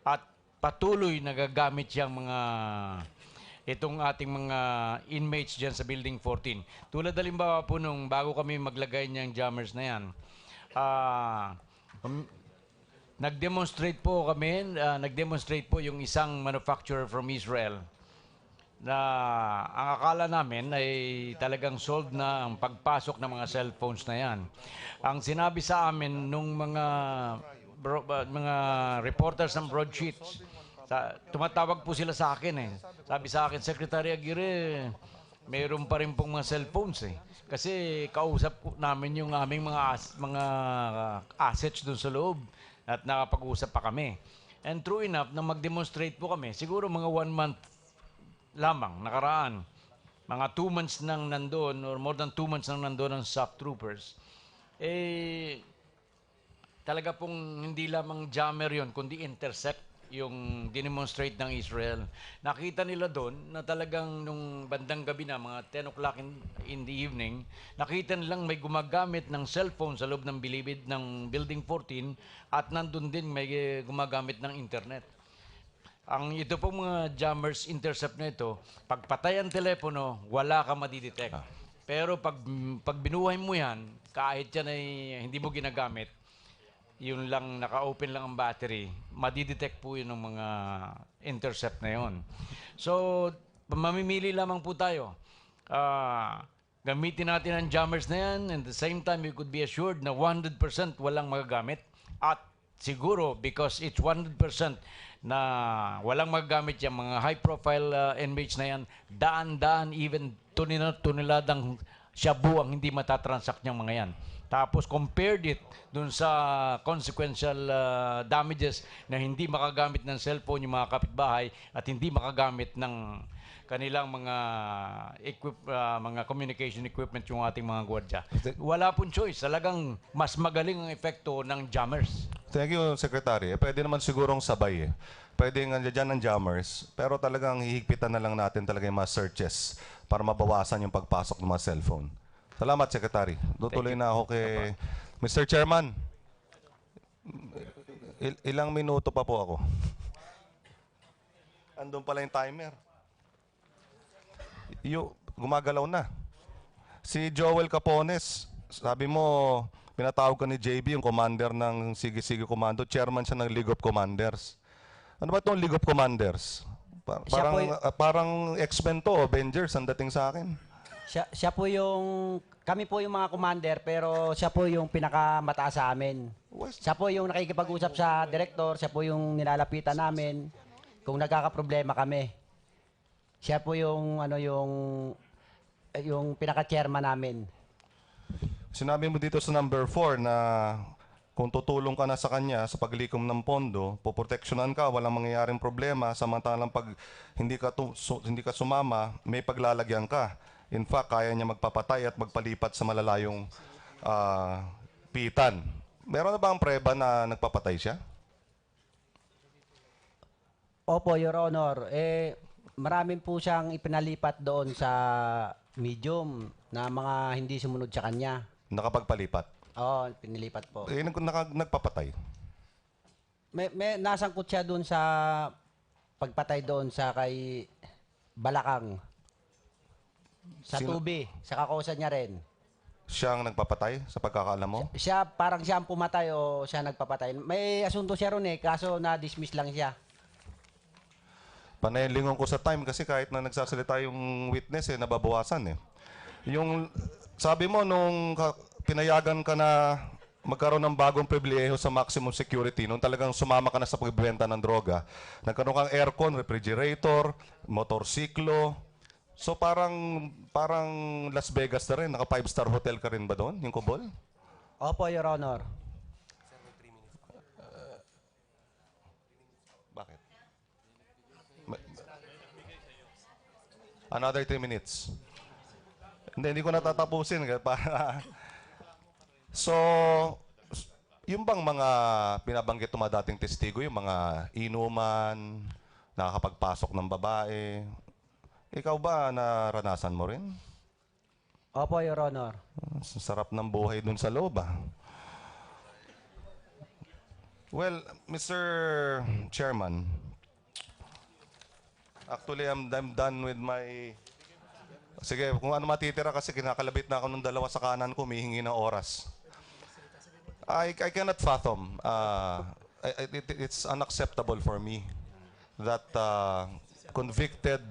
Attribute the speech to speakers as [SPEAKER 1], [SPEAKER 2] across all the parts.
[SPEAKER 1] at patuloy nagagamit siyang itong ating mga inmates dyan sa Building 14. Tulad halimbawa po nung bago kami maglagay niyang jammers na yan, ah, nag-demonstrate po yung isang manufacturer from Israel na ang akala namin ay talagang solved na ang pagpasok ng mga cellphones na yan. Ang sinabi sa amin nung mga reporters ng broadsheets, tumatawag po sila sa akin eh. Sabi sa akin, Secretary Aguirre, mayroon pa rin pong mga cellphones eh. Kasi kausap po namin yung aming mga assets doon sa loob at nakapag-usap pa kami. And true enough, na mag-demonstrate po kami, siguro mga 1 month lamang nakaraan, mga 2 months nang nandoon or more than 2 months nang nandoon ang SOC troopers, talaga pong hindi lamang jammer yon kundi intercept yung dinemonstrate ng Israel. Nakita nila doon na talagang nung bandang gabi na, mga 10 o'clock in the evening, nakita nilang may gumagamit ng cellphone sa loob ng bilibid ng Building 14 at nandun din may gumagamit ng internet. Ito pong mga jammers intercept na ito, pag patay ang telepono, wala ka madidetect. Pero pag binuhay mo yan, kahit yan ay hindi mo ginagamit, yun lang, naka-open lang ang battery, madidetect po yun ng mga intercept na yun. So, mamimili lamang po tayo. Gamitin natin ang jammers na yan, and at the same time, we could be assured na 100% walang magagamit. At siguro, because it's 100% na walang magagamit yung mga high-profile inmates na yan, daan-daan, even tuniladang shabu ang hindi matatransact niyang mga yan. Tapos compared it dun sa consequential damages na hindi makagamit ng cellphone yung mga kapitbahay at hindi makagamit ng kanilang mga communication equipment yung ating mga gwardiya. Wala pong choice. Talagang mas magaling ang epekto ng jammers.
[SPEAKER 2] Thank you, Secretary. Pwede naman sigurong sabay eh. Pwede nga dyan ng jammers, pero talagang hihigpitan na lang natin talaga yung mga searches para mabawasan yung pagpasok ng mga cellphone. Salamat, Secretary. Tutuloy na ako kay Mr. Chairman. Ilang minuto pa po ako. Andun pala yung timer. Gumagalaw na. Si Joel Capones, sabi mo, pinatawag ka ni JB, yung commander ng Sige-Sige Commando. Chairman siya ng League of Commanders. Ano ba itong League of Commanders? Parang X-Men to, Avengers, ang dating sa akin.
[SPEAKER 3] Siya po kami po yung mga commander, pero siya po yung pinakamataas sa amin. Siya po yung nakikipag-usap sa director, siya po yung nilalapitan namin kung nagkakaproblema kami. Siya po yung pinaka-chairman namin.
[SPEAKER 2] Sinabi mo dito sa number 4 na kung tutulong ka na sa kanya sa paglikom ng pondo, poproteksyonan ka, walang mangyayaring problema, samantalang pag hindi ka sumama, may paglalagyan ka. In fact, kaya niya magpapatay at magpalipat sa malalayong pitan. Meron na ba ang preba na nagpapatay siya?
[SPEAKER 3] Opo, Your Honor. Maraming po siyang ipinalipat doon sa medium na mga hindi sumunod sa kanya.
[SPEAKER 2] Nakapagpalipat?
[SPEAKER 3] Oo, pinilipat po.
[SPEAKER 2] Nagpapatay?
[SPEAKER 3] May nasangkot siya doon sa pagpatay doon sa kay Balakang. Sa Tubi, sa kakosa niya rin.
[SPEAKER 2] Siya ang nagpapatay sa pagkakaalam mo?
[SPEAKER 3] Parang siya ang pumatay o siya nagpapatay. May asunto siya ron kaso na-dismiss lang siya.
[SPEAKER 2] Panayalingon ko sa time kasi kahit na nagsasalita yung witness nababawasan sabi mo nung pinayagan ka na magkaroon ng bagong pribileho sa maximum security, nung talagang sumama ka na sa pagbebenta ng droga, nagkaroon kang aircon, refrigerator, motorsiklo. So parang Las Vegas na rin, naka 5-star hotel ka rin ba doon, yung Kubol?
[SPEAKER 3] Opo, Your Honor.
[SPEAKER 2] Bakit? Another 3 minutes. Hindi ko natatapusin. So, yung bang mga binabanggit ng mga dating testigo, yung mga inuman, nakakapagpasok ng babae, ikaw ba naranasan mo rin?
[SPEAKER 3] Opo, Your Honor.
[SPEAKER 2] Sarap ng buhay dun sa loob, Well, Mr. Chairman, actually, I'm done with my... Sige, kung ano matitira kasi kinakalabit na ako ng dalawa sa kanan ko, humihingi ng oras. I cannot fathom. It's unacceptable for me that convicted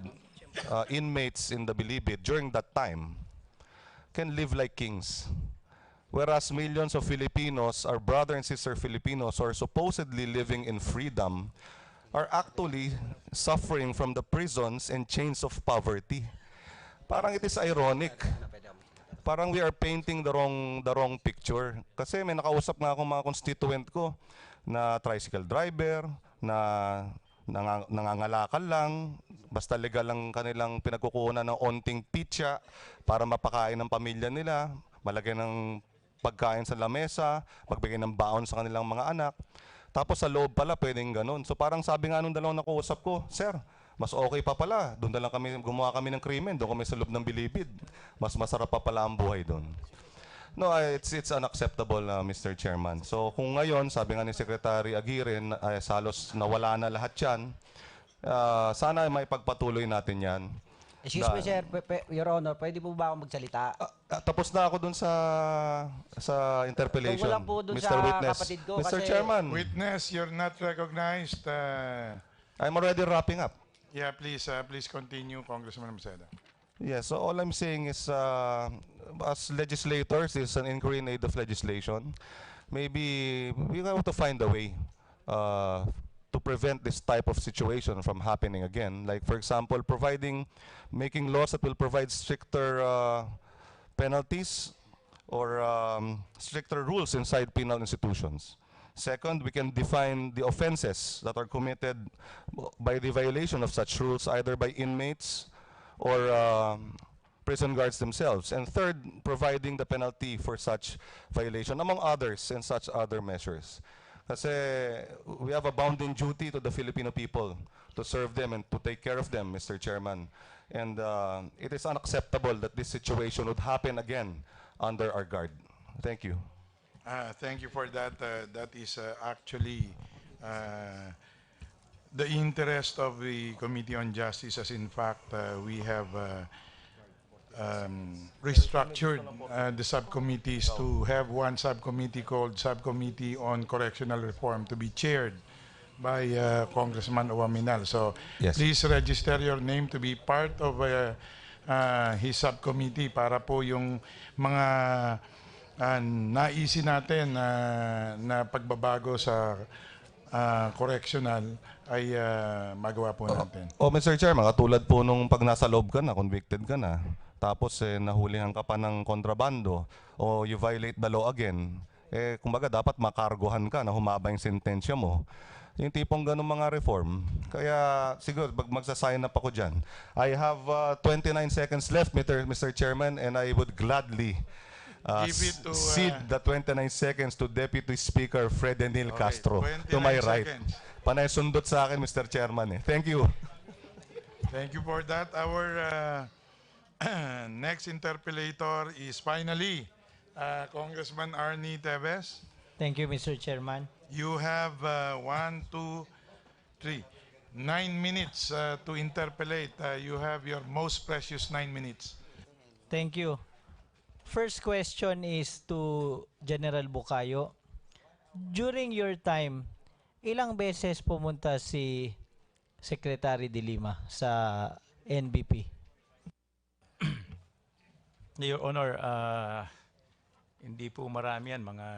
[SPEAKER 2] inmates in the Bilibid during that time can live like kings. Whereas millions of Filipinos, our brother and sister Filipinos, who are supposedly living in freedom, are actually suffering from the prisons and chains of poverty. Parang it is ironic. Parang we are painting the wrong picture. Kasi may nakausap nga akong mga constituent ko na tricycle driver, na nangangalakal lang, basta legal lang kanilang pinagkukunan ng onting pitya para mapakain ng pamilya nila, malagay ng pagkain sa lamesa, magbigay ng baon sa kanilang mga anak. Tapos sa loob pala pwedeng ganun. So parang sabi nga nung dalawang nakuusap ko, Sir, mas okay pa pala. Doon na lang kami, gumawa kami ng krimen. Doon kami sa loob ng Bilibid. Mas masarap pa pala ang buhay doon. No, it's unacceptable, Mr. Chairman. So kung ngayon, sabi nga ni Secretary Aguirre, salos nawala na lahat yan, sana may pagpatuloy natin yan.
[SPEAKER 3] Excuse me, sir. Your Honor, pwede po ba ako magsalita?
[SPEAKER 2] Tapos na ako dun sa interpellation,
[SPEAKER 3] Wala po dun
[SPEAKER 2] Mr.
[SPEAKER 3] sa
[SPEAKER 2] Witness.
[SPEAKER 3] kapatid ko
[SPEAKER 2] Mr.
[SPEAKER 3] kasi-
[SPEAKER 2] Chairman,
[SPEAKER 4] Witness, you're not recognized.
[SPEAKER 2] I'm already wrapping up.
[SPEAKER 4] Yeah, please continue, Congressman Maceda.
[SPEAKER 2] Yes, so all I'm saying is, as legislators, this is an inquiry in aid of legislation. Maybe we have to find a way to prevent this type of situation from happening again. Like, for example, making laws that will provide stricter penalties or stricter rules inside penal institutions. Second, we can define the offenses that are committed by the violation of such rules, either by inmates or prison guards themselves. And third, providing the penalty for such violation, among others, and such other measures. Kasi we have a bounden duty to the Filipino people to serve them and to take care of them, Mr. Chairman. And it is unacceptable that this situation would happen again under our guard. Thank you.
[SPEAKER 4] Thank you for that. That is actually the interest of the Committee on Justice, as in fact we have restructured the subcommittees to have one subcommittee called Subcommittee on Correctional Reform to be chaired by Congressman Uwaminal. So
[SPEAKER 2] Yes.
[SPEAKER 4] please register your name to be part of his subcommittee para po yung mga naisin natin na pagbabago sa correctional ay magawa po natin.
[SPEAKER 2] Mr. Chairman, katulad po nung pag nasa loob ka na, convicted ka na, tapos nahulihan ka pa ng kontrabando o you violate the law again, kumbaga dapat makargohan ka na humaba yung sentensya mo. Yung tipong ganun mga reform. Kaya siguro magsasign up ako dyan. I have 29 seconds left, Mr. Chairman, and I would gladly
[SPEAKER 4] Give it to,
[SPEAKER 2] cede the 29 seconds to Deputy Speaker Fred Enil Castro.
[SPEAKER 4] 29
[SPEAKER 2] To my right.
[SPEAKER 4] seconds.
[SPEAKER 2] Panay sundot sa akin, Mr. Chairman. Thank you.
[SPEAKER 4] Thank you for that. Our next interpellator is finally Congressman Arnie Teves.
[SPEAKER 5] Thank you, Mr. Chairman.
[SPEAKER 4] You have 1, 2, 3, 9 minutes to interpellate. You have your most precious 9 minutes.
[SPEAKER 5] Thank you. First question is to General Bukayo. During your time, ilang beses pumunta si Secretary De Lima sa NBP?
[SPEAKER 6] Your Honor, hindi po marami yan. Mga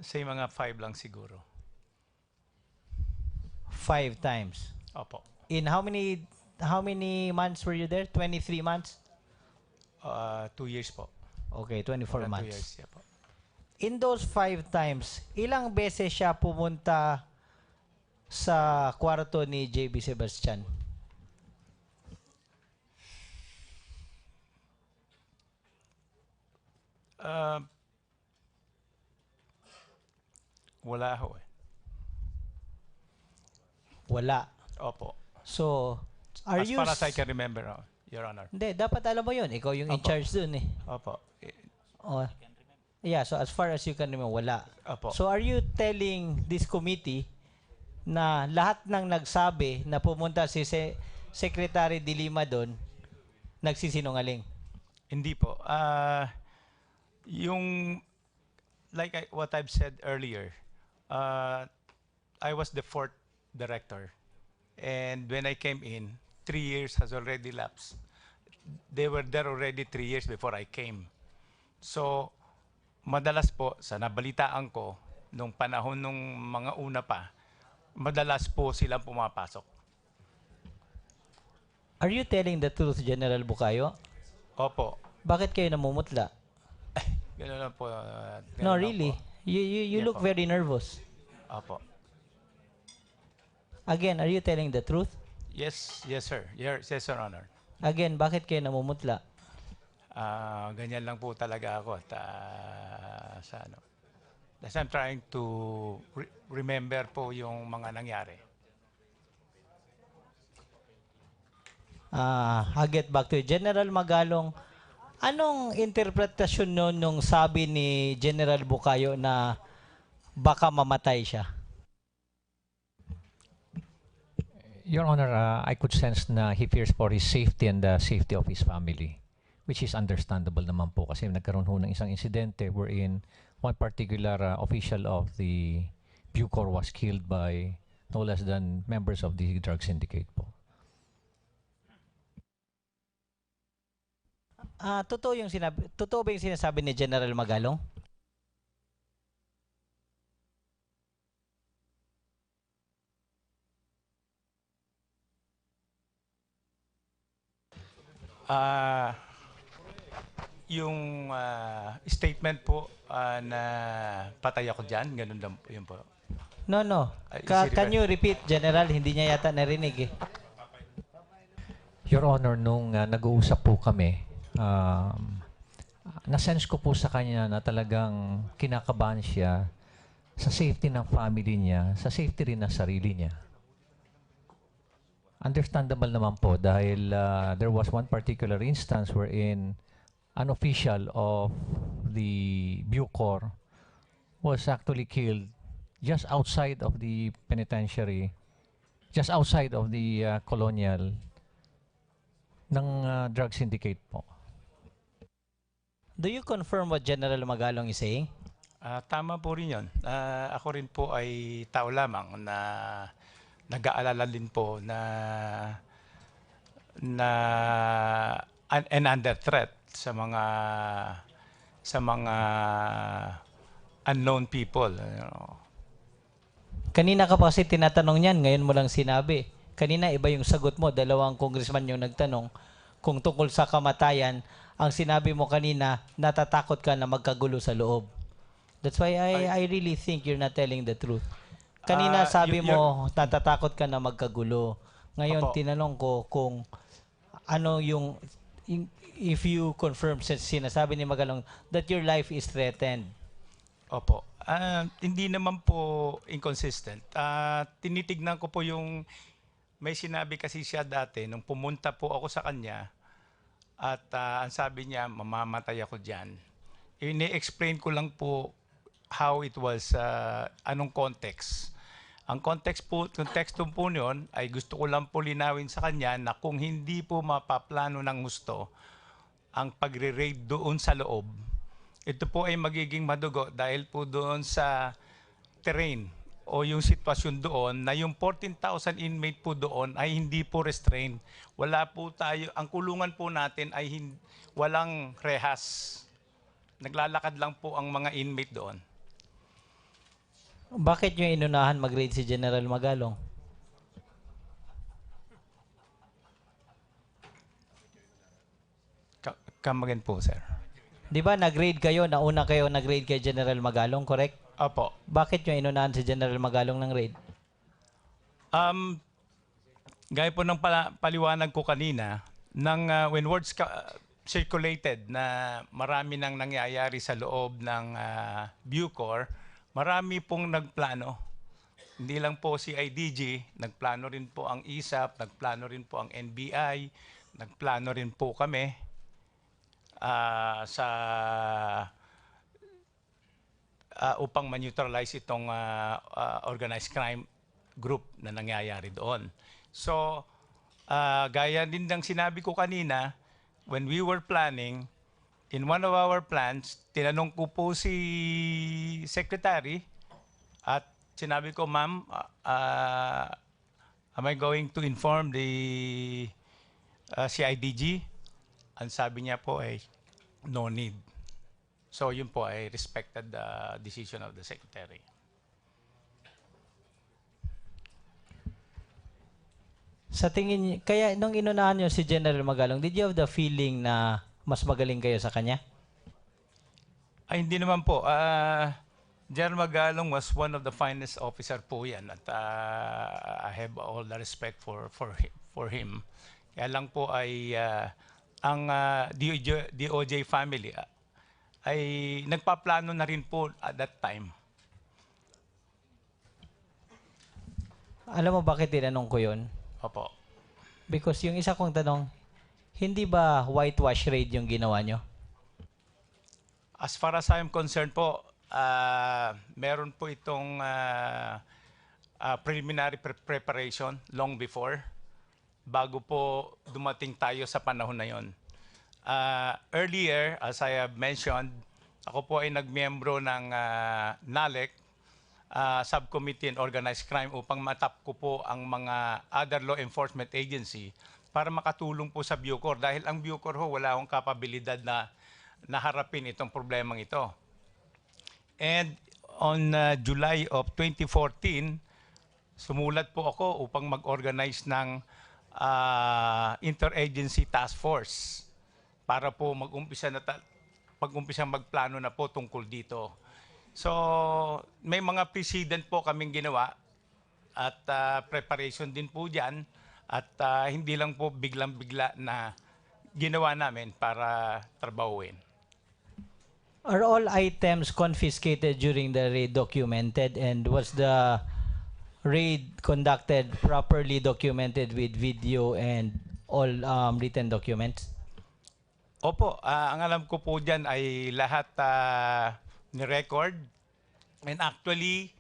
[SPEAKER 6] 5 lang siguro.
[SPEAKER 5] 5 times.
[SPEAKER 6] Opo.
[SPEAKER 5] In how many months were you there? 23 months?
[SPEAKER 6] 2 years po.
[SPEAKER 5] Okay, 24
[SPEAKER 6] More than 2
[SPEAKER 5] months.
[SPEAKER 6] years, yeah po.
[SPEAKER 5] In those 5 times, ilang beses siya pumunta sa kwarto ni JB Sebastian?
[SPEAKER 6] Wala ho eh.
[SPEAKER 5] Wala.
[SPEAKER 6] Opo.
[SPEAKER 5] So, are
[SPEAKER 6] As
[SPEAKER 5] you...
[SPEAKER 6] far as I can remember, Your Honor.
[SPEAKER 5] Hindi, dapat alam mo yun. Ikaw yung in
[SPEAKER 6] Opo.
[SPEAKER 5] charge dun eh.
[SPEAKER 6] Opo.
[SPEAKER 5] Oh. Yeah, so as far as you can remember, wala.
[SPEAKER 6] Opo.
[SPEAKER 5] So are you telling this committee na lahat ng nagsabi na pumunta si Secretary De Lima doon, nagsisinungaling?
[SPEAKER 6] Hindi po. Yung, what I've said earlier, I was the fourth director. And when I came in, 3 years has already lapsed. They were there already 3 years before I came. So, madalas po, sa nabalitaan ko, nung panahon nung mga una pa, madalas po silang pumapasok.
[SPEAKER 5] Are you telling the truth, General Bukayo?
[SPEAKER 6] Opo.
[SPEAKER 5] Bakit kayo namumutla?
[SPEAKER 6] Gano'n lang po.
[SPEAKER 5] No,
[SPEAKER 6] Ganun lang
[SPEAKER 5] really.
[SPEAKER 6] po.
[SPEAKER 5] You
[SPEAKER 6] Yeah
[SPEAKER 5] look
[SPEAKER 6] po.
[SPEAKER 5] very nervous.
[SPEAKER 6] Opo.
[SPEAKER 5] Again, are you telling the truth?
[SPEAKER 6] Yes, sir. Yes, Your Honor.
[SPEAKER 5] Again, bakit kayo namumutla?
[SPEAKER 6] Ganyan lang po talaga ako at sa ano. That's I'm trying to remember po yung mga nangyari.
[SPEAKER 5] I'll get back to you. General Magalong, anong interpretasyon nun nung sabi ni General Bukayo na baka mamatay siya?
[SPEAKER 7] Your Honor, I could sense na he fears for his safety and the safety of his family, which is understandable naman po kasi nagkaroon ho ng isang insidente wherein one particular official of the Bucor was killed by no less than members of the drug syndicate po.
[SPEAKER 5] Totoo ba yung sinasabi ni General Magalong?
[SPEAKER 6] Yung statement po na patay ako dyan, ganun lang po yun po.
[SPEAKER 5] No. Can you repeat, General? Hindi niya yata narinig eh.
[SPEAKER 7] Your Honor, nung nag-uusap po kami, na-sense ko po sa kanya na talagang kinakabahan siya sa safety ng family niya, sa safety rin ng sarili niya. Understandable naman po dahil there was one particular instance wherein an official of the Bucor was actually killed just outside of the penitentiary, just outside of the colonial ng drug syndicate po.
[SPEAKER 5] Do you confirm what General Magalong is saying?
[SPEAKER 6] Tama po rin yun. Ako rin po ay tao lamang na nag-aalala din po na and under threat sa mga unknown people. You know.
[SPEAKER 5] Kanina ka pa kasi tinatanong niyan, ngayon mo lang sinabi. Kanina iba yung sagot mo, dalawang congressman yung nagtanong kung tungkol sa kamatayan. Ang sinabi mo kanina, natatakot ka na magkagulo sa loob. That's why I really think you're not telling the truth. Kanina sabi mo, natatakot ka na magkagulo. Ngayon,
[SPEAKER 6] Opo.
[SPEAKER 5] tinanong ko kung ano yung, if you confirm, sinasabi ni Magalong, that your life is threatened.
[SPEAKER 6] Opo. Hindi naman po inconsistent. Tinitignan ko po yung, may sinabi kasi siya dati, nung pumunta po ako sa kanya, at ang sabi niya, mamamatay ako dyan. Ini-explain ko lang po how it was, anong context. Ang context po yun ay gusto ko lang po linawin sa kanya na kung hindi po mapaplano ng gusto ang pagre-raid doon sa loob, ito po ay magiging madugo dahil po doon sa terrain o yung sitwasyon doon na yung 14,000 inmate po doon ay hindi po restrained. Wala po tayo, ang kulungan po natin ay walang rehas. Naglalakad lang po ang mga inmate doon.
[SPEAKER 5] Bakit nyo inunahan mag-raid si General Magalong?
[SPEAKER 6] Come again po, sir.
[SPEAKER 5] Di ba nag-raid kayo, nauna kayo nag-raid kay General Magalong, correct?
[SPEAKER 6] Opo.
[SPEAKER 5] Bakit nyo inunahan si General Magalong ng raid?
[SPEAKER 6] Gaya po ng paliwanag ko kanina, when words circulated na marami nang nangyayari sa loob ng Bucor, marami pong nagplano. Hindi lang po si IDG, nagplano rin po ang ISAP, nagplano rin po ang NBI, nagplano rin po kami upang ma-neutralize itong organized crime group na nangyayari doon. So, gaya din ng sinabi ko kanina, when we were planning, in one of our plans, tinanong ko po si Secretary at sinabi ko, ma'am, am I going to inform the CIDG? Ang sabi niya po ay no need. So yun po ay respected the decision of the Secretary.
[SPEAKER 5] Sa tingin niyo, kaya nung inunahan niyo si General Magalong, did you have the feeling na mas magaling kayo sa kanya?
[SPEAKER 6] Ay, hindi naman po. General Magalong was one of the finest officer po yan. At I have all the respect for him. Kaya lang po ay ang DOJ family ay nagpaplano na rin po at that time.
[SPEAKER 5] Alam mo bakit tinanong ko yun?
[SPEAKER 6] Opo.
[SPEAKER 5] Because yung isa kong tanong, hindi ba whitewash raid yung ginawa nyo?
[SPEAKER 6] As far as I'm concerned po, meron po itong preliminary preparation long before, bago po dumating tayo sa panahon na yon. Earlier, as I have mentioned, ako po ay nagmiyembro ng NALEC, Subcommittee on Organized Crime, upang matap ko po ang mga other law enforcement agency para makatulong po sa Bucor. Dahil ang Bucor ho, wala akong kapabilidad na naharapin itong problemang ito. And on July of 2014, sumulat po ako upang mag-organize ng interagency task force para po mag-umpisang magplano na po tungkol dito. So, may mga precedent po kaming ginawa at preparation din po dyan at hindi lang po biglang-bigla na ginawa namin para trabahuin.
[SPEAKER 5] Are all items confiscated during the raid documented, and was the raid conducted properly documented with video and all written documents?
[SPEAKER 6] Opo, ang alam ko po dyan ay lahat ni-record and actually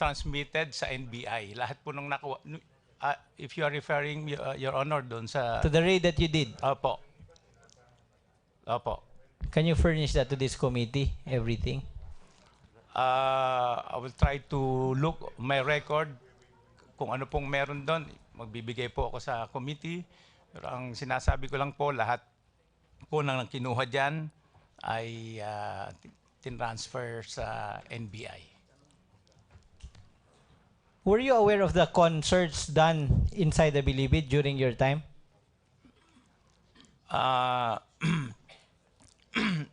[SPEAKER 6] transmitted sa NBI. Lahat po nung nakuha. If you are referring, Your Honor, doon sa...
[SPEAKER 5] To the raid that you did?
[SPEAKER 6] Opo. Opo.
[SPEAKER 5] Can you furnish that to this committee, everything?
[SPEAKER 6] I will try to look my record kung ano pong meron doon. Magbibigay po ako sa committee. Pero ang sinasabi ko lang po, lahat po nang kinuha dyan ay tinransfer sa NBI.
[SPEAKER 5] Were you aware of the concerts done inside the Bilibid during your time?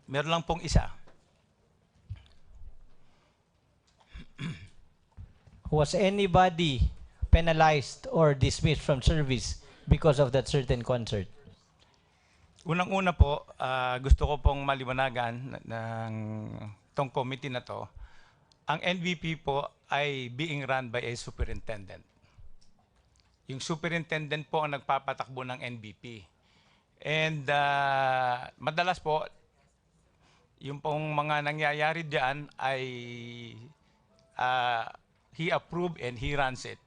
[SPEAKER 6] Meron lang pong isa.
[SPEAKER 5] Was anybody penalized or dismissed from service because of that certain concert?
[SPEAKER 6] Unang-una po, gusto ko pong maliwanagan ng tong committee na to. Ang NBP po ay being run by a superintendent. Yung superintendent po ang nagpapatakbo ng NBP. And madalas po, yung pong mga nangyayari diyan ay he approved and he runs it.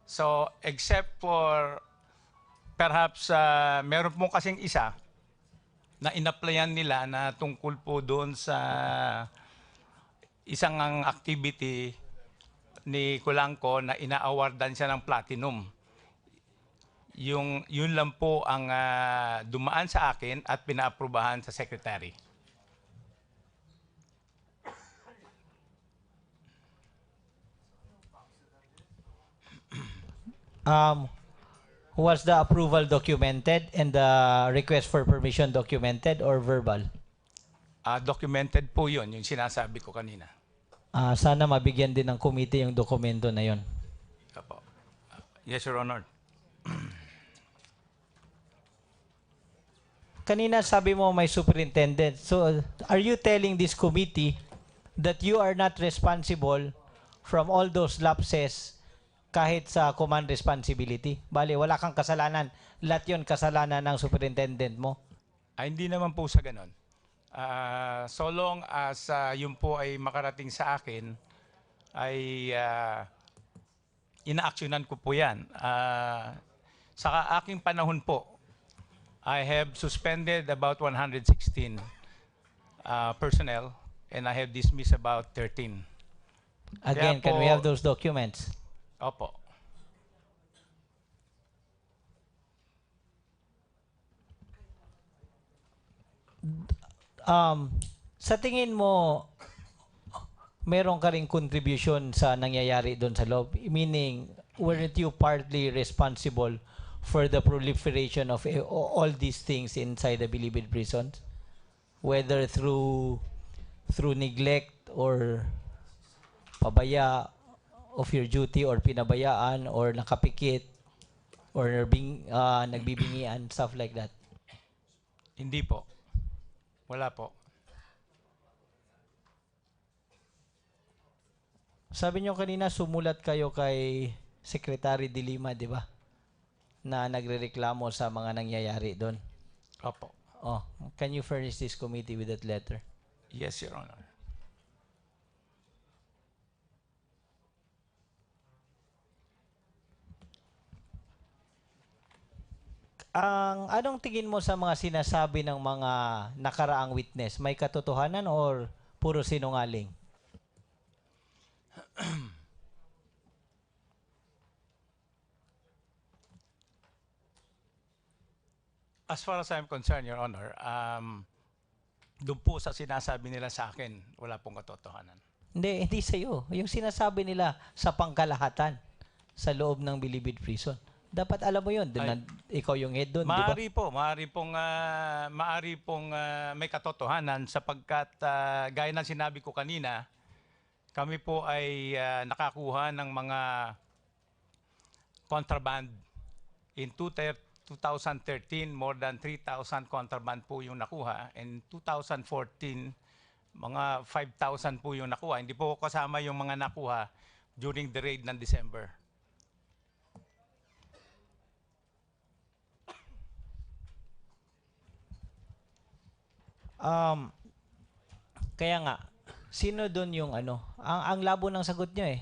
[SPEAKER 6] So, except for perhaps meron pong kasing isa na inaplayan nila na tungkol po doon sa isang activity ni Kulangko na ina-awardan siya ng platinum. Yun lang po ang dumaan sa akin at pinaaprubahan sa secretary.
[SPEAKER 5] Was the approval documented and the request for permission documented or verbal?
[SPEAKER 6] Documented po yun, yung sinasabi ko kanina.
[SPEAKER 5] Sana mabigyan din ng committee yung dokumento na yun.
[SPEAKER 6] Opo. Yes, Your Honor.
[SPEAKER 5] Kanina sabi mo may superintendent. So, are you telling this committee that you are not responsible from all those lapses kahit sa command responsibility? Bali, wala kang kasalanan. Lahat yun kasalanan ng superintendent mo.
[SPEAKER 6] Hindi naman po sa ganon. So long as yun po ay makarating sa akin, ay ina-actionan ko po yan. Sa aking panahon po, I have suspended about 116 personnel and I have dismissed about 13.
[SPEAKER 5] Again,
[SPEAKER 6] Kaya
[SPEAKER 5] can we
[SPEAKER 6] po-
[SPEAKER 5] have those documents?
[SPEAKER 6] Opo.
[SPEAKER 5] Sa tingin mo, meron ka ring contribution sa nangyayari doon sa loob? Meaning, weren't you partly responsible for the proliferation of all these things inside the Bilibid prisons? Whether through neglect or pabaya of your duty or pinabayaan or nakapikit or nagbibingian, stuff like that.
[SPEAKER 6] Hindi po. Wala po.
[SPEAKER 5] Sabi nyo kanina, sumulat kayo kay Secretary de Lima, di ba? Na nagrereklamo sa mga nangyayari doon.
[SPEAKER 6] Opo.
[SPEAKER 5] Oh, can you furnish this committee with that letter?
[SPEAKER 6] Yes, Your Honor.
[SPEAKER 5] Anong tingin mo sa mga sinasabi ng mga nakaraang witness? May katotohanan or puro sinungaling?
[SPEAKER 6] As far as I'm concerned, Your Honor, doon po sa sinasabi nila sa akin, wala pong katotohanan.
[SPEAKER 5] Hindi sa'yo. Yung sinasabi nila sa pangkalahatan sa loob ng Bilibid Prison. Dapat alam mo yun. Ikaw yung head doon, di ba?
[SPEAKER 6] Maari pong may katotohanan sapagkat gaya ng sinabi ko kanina, kami po ay nakakuha ng mga contraband. In 2013, more than 3,000 contraband po yung nakuha. In 2014, mga 5,000 po yung nakuha. Hindi po kasama yung mga nakuha during the raid ng December.
[SPEAKER 5] Kaya nga, sino doon yung ang labo ng sagot nyo eh.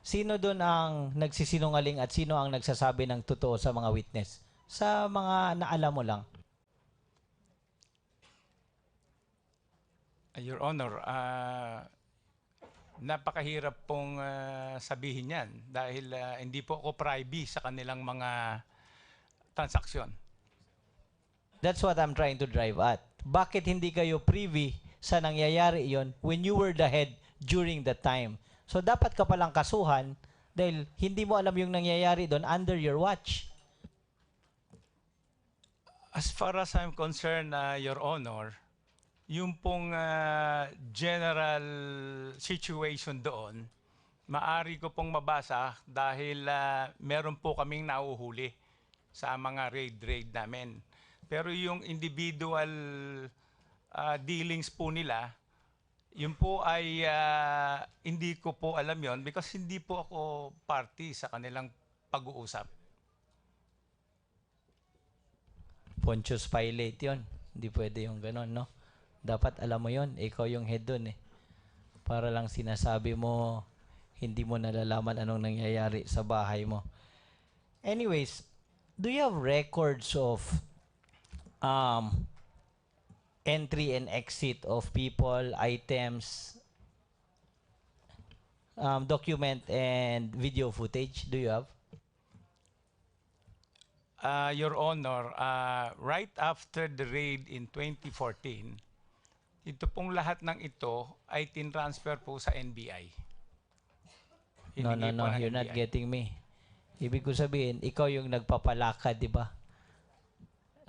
[SPEAKER 5] Sino doon ang nagsisinungaling at sino ang nagsasabi ng totoo sa mga witness? Sa mga naalam mo lang.
[SPEAKER 6] Your Honor, napakahirap pong sabihin yan dahil hindi po ako privy sa kanilang mga transaksyon.
[SPEAKER 5] That's what I'm trying to drive at. Bakit hindi kayo privy sa nangyayari yon when you were the head during the time? So dapat ka palang kasuhan dahil hindi mo alam yung nangyayari doon under your watch.
[SPEAKER 6] As far as I'm concerned, Your Honor, yung pong general situation doon, maari ko pong mabasa dahil meron po kaming nauhuli sa mga raid namin. Pero yung individual dealings po nila, yun po ay hindi ko po alam yon because hindi po ako party sa kanilang pag-uusap.
[SPEAKER 5] Pontius Pilate yon. Hindi pwede yung ganon, no? Dapat alam mo yon. Ikaw yung head doon eh. Para lang sinasabi mo, hindi mo nalalaman anong nangyayari sa bahay mo. Anyways, do you have records of entry and exit of people, items, document and video footage? Do you have?
[SPEAKER 6] Your Honor, right after the raid in 2014, ito pong lahat ng ito ay tinransfer po sa NBI.
[SPEAKER 5] No,
[SPEAKER 6] Hiningi po ng
[SPEAKER 5] you're not
[SPEAKER 6] NBI.
[SPEAKER 5] getting me. Ibig ko sabihin, ikaw yung nagpapalakad, di ba?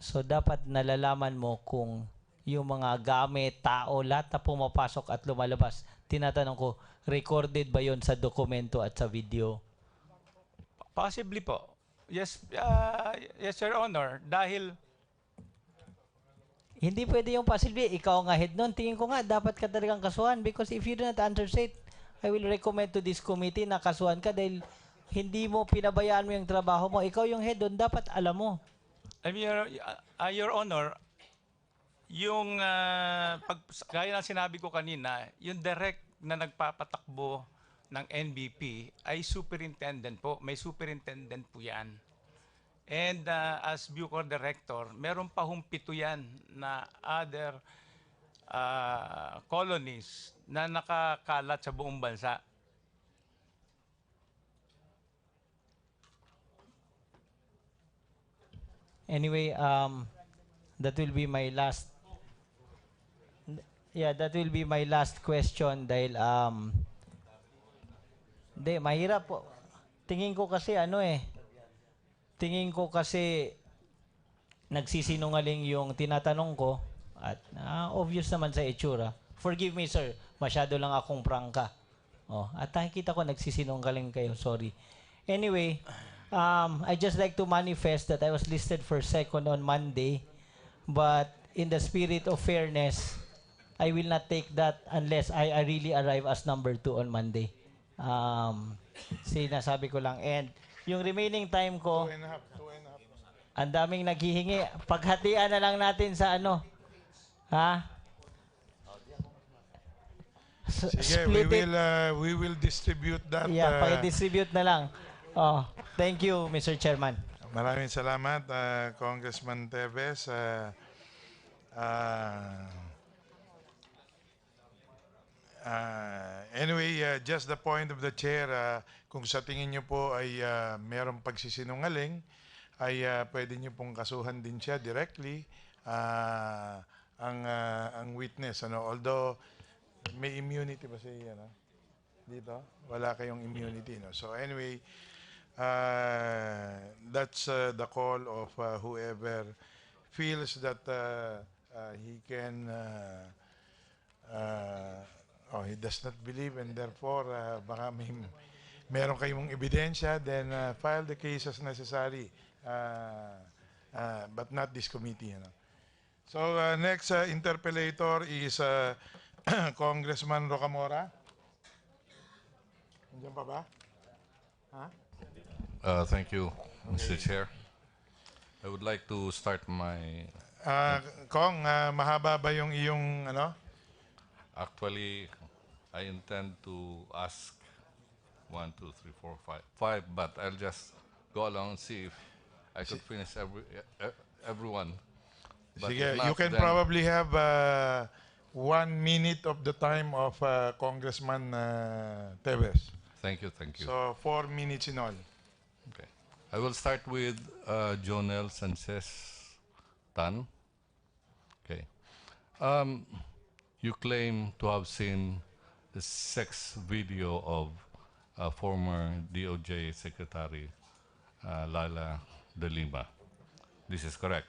[SPEAKER 5] So, dapat nalalaman mo kung yung mga gamit, tao, lahat na pumapasok at lumalabas. Tinatanong ko, recorded ba yon sa dokumento at sa video?
[SPEAKER 6] Possibly po. Yes, yes, Your Honor. Dahil
[SPEAKER 5] Hindi pwede yung possibly. Ikaw nga head nun. Tingin ko nga, dapat ka talagang kasuhan because if you do not answer it, I will recommend to this committee na kasuhan ka dahil hindi mo pinabayaan mo yung trabaho mo. Ikaw yung head doon, dapat alam mo.
[SPEAKER 6] I mean, Your Honor, Yung, gaya ng sinabi ko kanina, yung direct na nagpapatakbo ng NBP ay superintendent po. May superintendent po yan. And as Bucor Director, meron pa hong 7 yan na other colonies na nakakalat sa buong bansa.
[SPEAKER 5] Anyway, that will be my last. Yeah, that will be my last question dahil hindi, mahirap po. Tingin ko kasi nagsisinungaling yung tinatanong ko at obvious naman sa itsura. Forgive me, sir. Masyado lang akong prangka. Oh, at nakikita ko nagsisinungaling kayo. Sorry. Anyway, I just like to manifest that I was listed for second on Monday, but in the spirit of fairness, I will not take that unless I really arrive as number 2 on Monday. Sinasabi ko lang. And yung remaining time ko,
[SPEAKER 4] 2.5.
[SPEAKER 5] ang daming naghihingi. Paghatian na lang natin sa ano. Ha?
[SPEAKER 4] Sige, we will distribute that.
[SPEAKER 5] Yeah, pag-distribute na lang. Oh, thank you, Mr. Chairman.
[SPEAKER 4] Maraming salamat, Congressman Teves. Anyway, just the point of the chair, kung sa tingin nyo po ay merong pagsisinungaling, ay pwede nyo pong kasuhan din siya directly ang witness. Although, may immunity ba siya dito? Wala kayong immunity. So anyway, that's the call of whoever feels that he can he does not believe and therefore baka meron kayong ebidensya, then file the case as necessary, but not this committee. So next interpellator is Congressman Rocamora. Nandiyan pa ba?
[SPEAKER 8] Thank you, Mr. Chair. I would like to start my...
[SPEAKER 4] Kong, mahaba ba yung iyong
[SPEAKER 8] Actually, I intend to ask 1, 2, 3, 4, 5, but I'll just go along and see if I could finish everyone. But
[SPEAKER 4] Sige,
[SPEAKER 8] if not,
[SPEAKER 4] you can
[SPEAKER 8] then-
[SPEAKER 4] probably have 1 minute of the time of Congressman Teves.
[SPEAKER 8] Thank you, thank you.
[SPEAKER 4] So 4 minutes in all.
[SPEAKER 8] Okay. I will start with Jonel Sanchez Tan. Okay. You claim to have seen the sex video of former DOJ Secretary Laila De Lima. This is correct.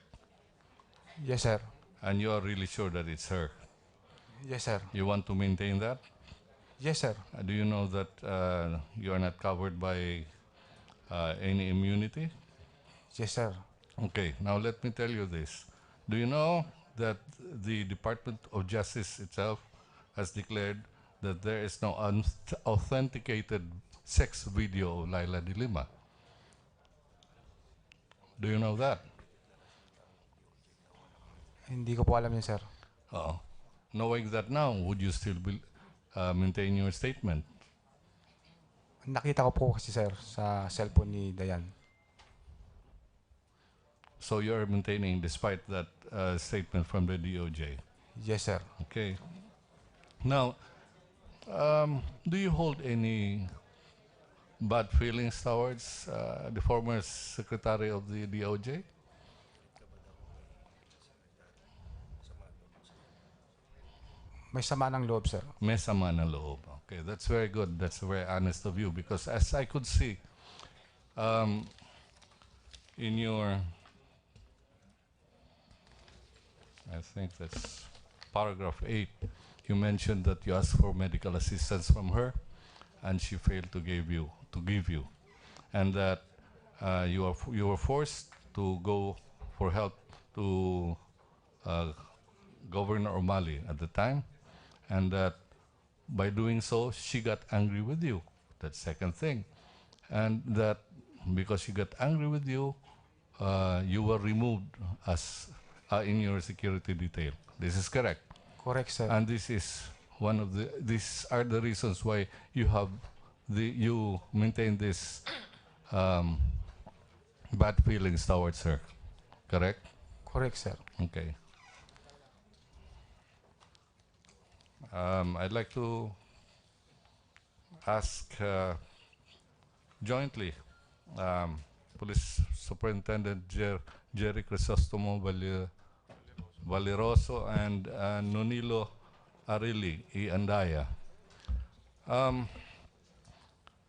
[SPEAKER 9] Yes, sir.
[SPEAKER 8] And you are really sure that it's her.
[SPEAKER 9] Yes, sir.
[SPEAKER 8] You want to maintain that?
[SPEAKER 9] Yes, sir.
[SPEAKER 8] Do you know that you are not covered by any immunity?
[SPEAKER 9] Yes, sir.
[SPEAKER 8] Okay, now let me tell you this. Do you know that the Department of Justice itself has declared that there is no authenticated sex video of Laila De Lima? Do you know that?
[SPEAKER 9] Hindi ko po alam yun, sir.
[SPEAKER 8] Knowing that now, would you still maintain your statement?
[SPEAKER 9] Nakita ko po kasi, sir, sa cellphone ni Dayan.
[SPEAKER 8] So you are maintaining despite that statement from the DOJ?
[SPEAKER 9] Yes, sir.
[SPEAKER 8] Okay. Now, do you hold any bad feelings towards the former Secretary of the DOJ?
[SPEAKER 9] May sama ng loob, sir.
[SPEAKER 8] May sama ng loob. Okay, that's very good. That's very honest of you because as I could see in your, I think that's paragraph 8, you mentioned that you asked for medical assistance from her and she failed to give you, and that you were forced to go for help to Governor O'Malley at the time, and that by doing so, she got angry with you. That's second thing. And that because she got angry with you, you were removed as in your security detail. This is correct.
[SPEAKER 9] Correct, sir.
[SPEAKER 8] And this is one of the, these are the reasons why you have you maintain this bad feelings towards her. Correct?
[SPEAKER 9] Correct, sir.
[SPEAKER 8] Okay. I'd like to ask jointly Police Superintendent Jerry Crisostomo Valeroso and Nonilo Arili E. Andaya.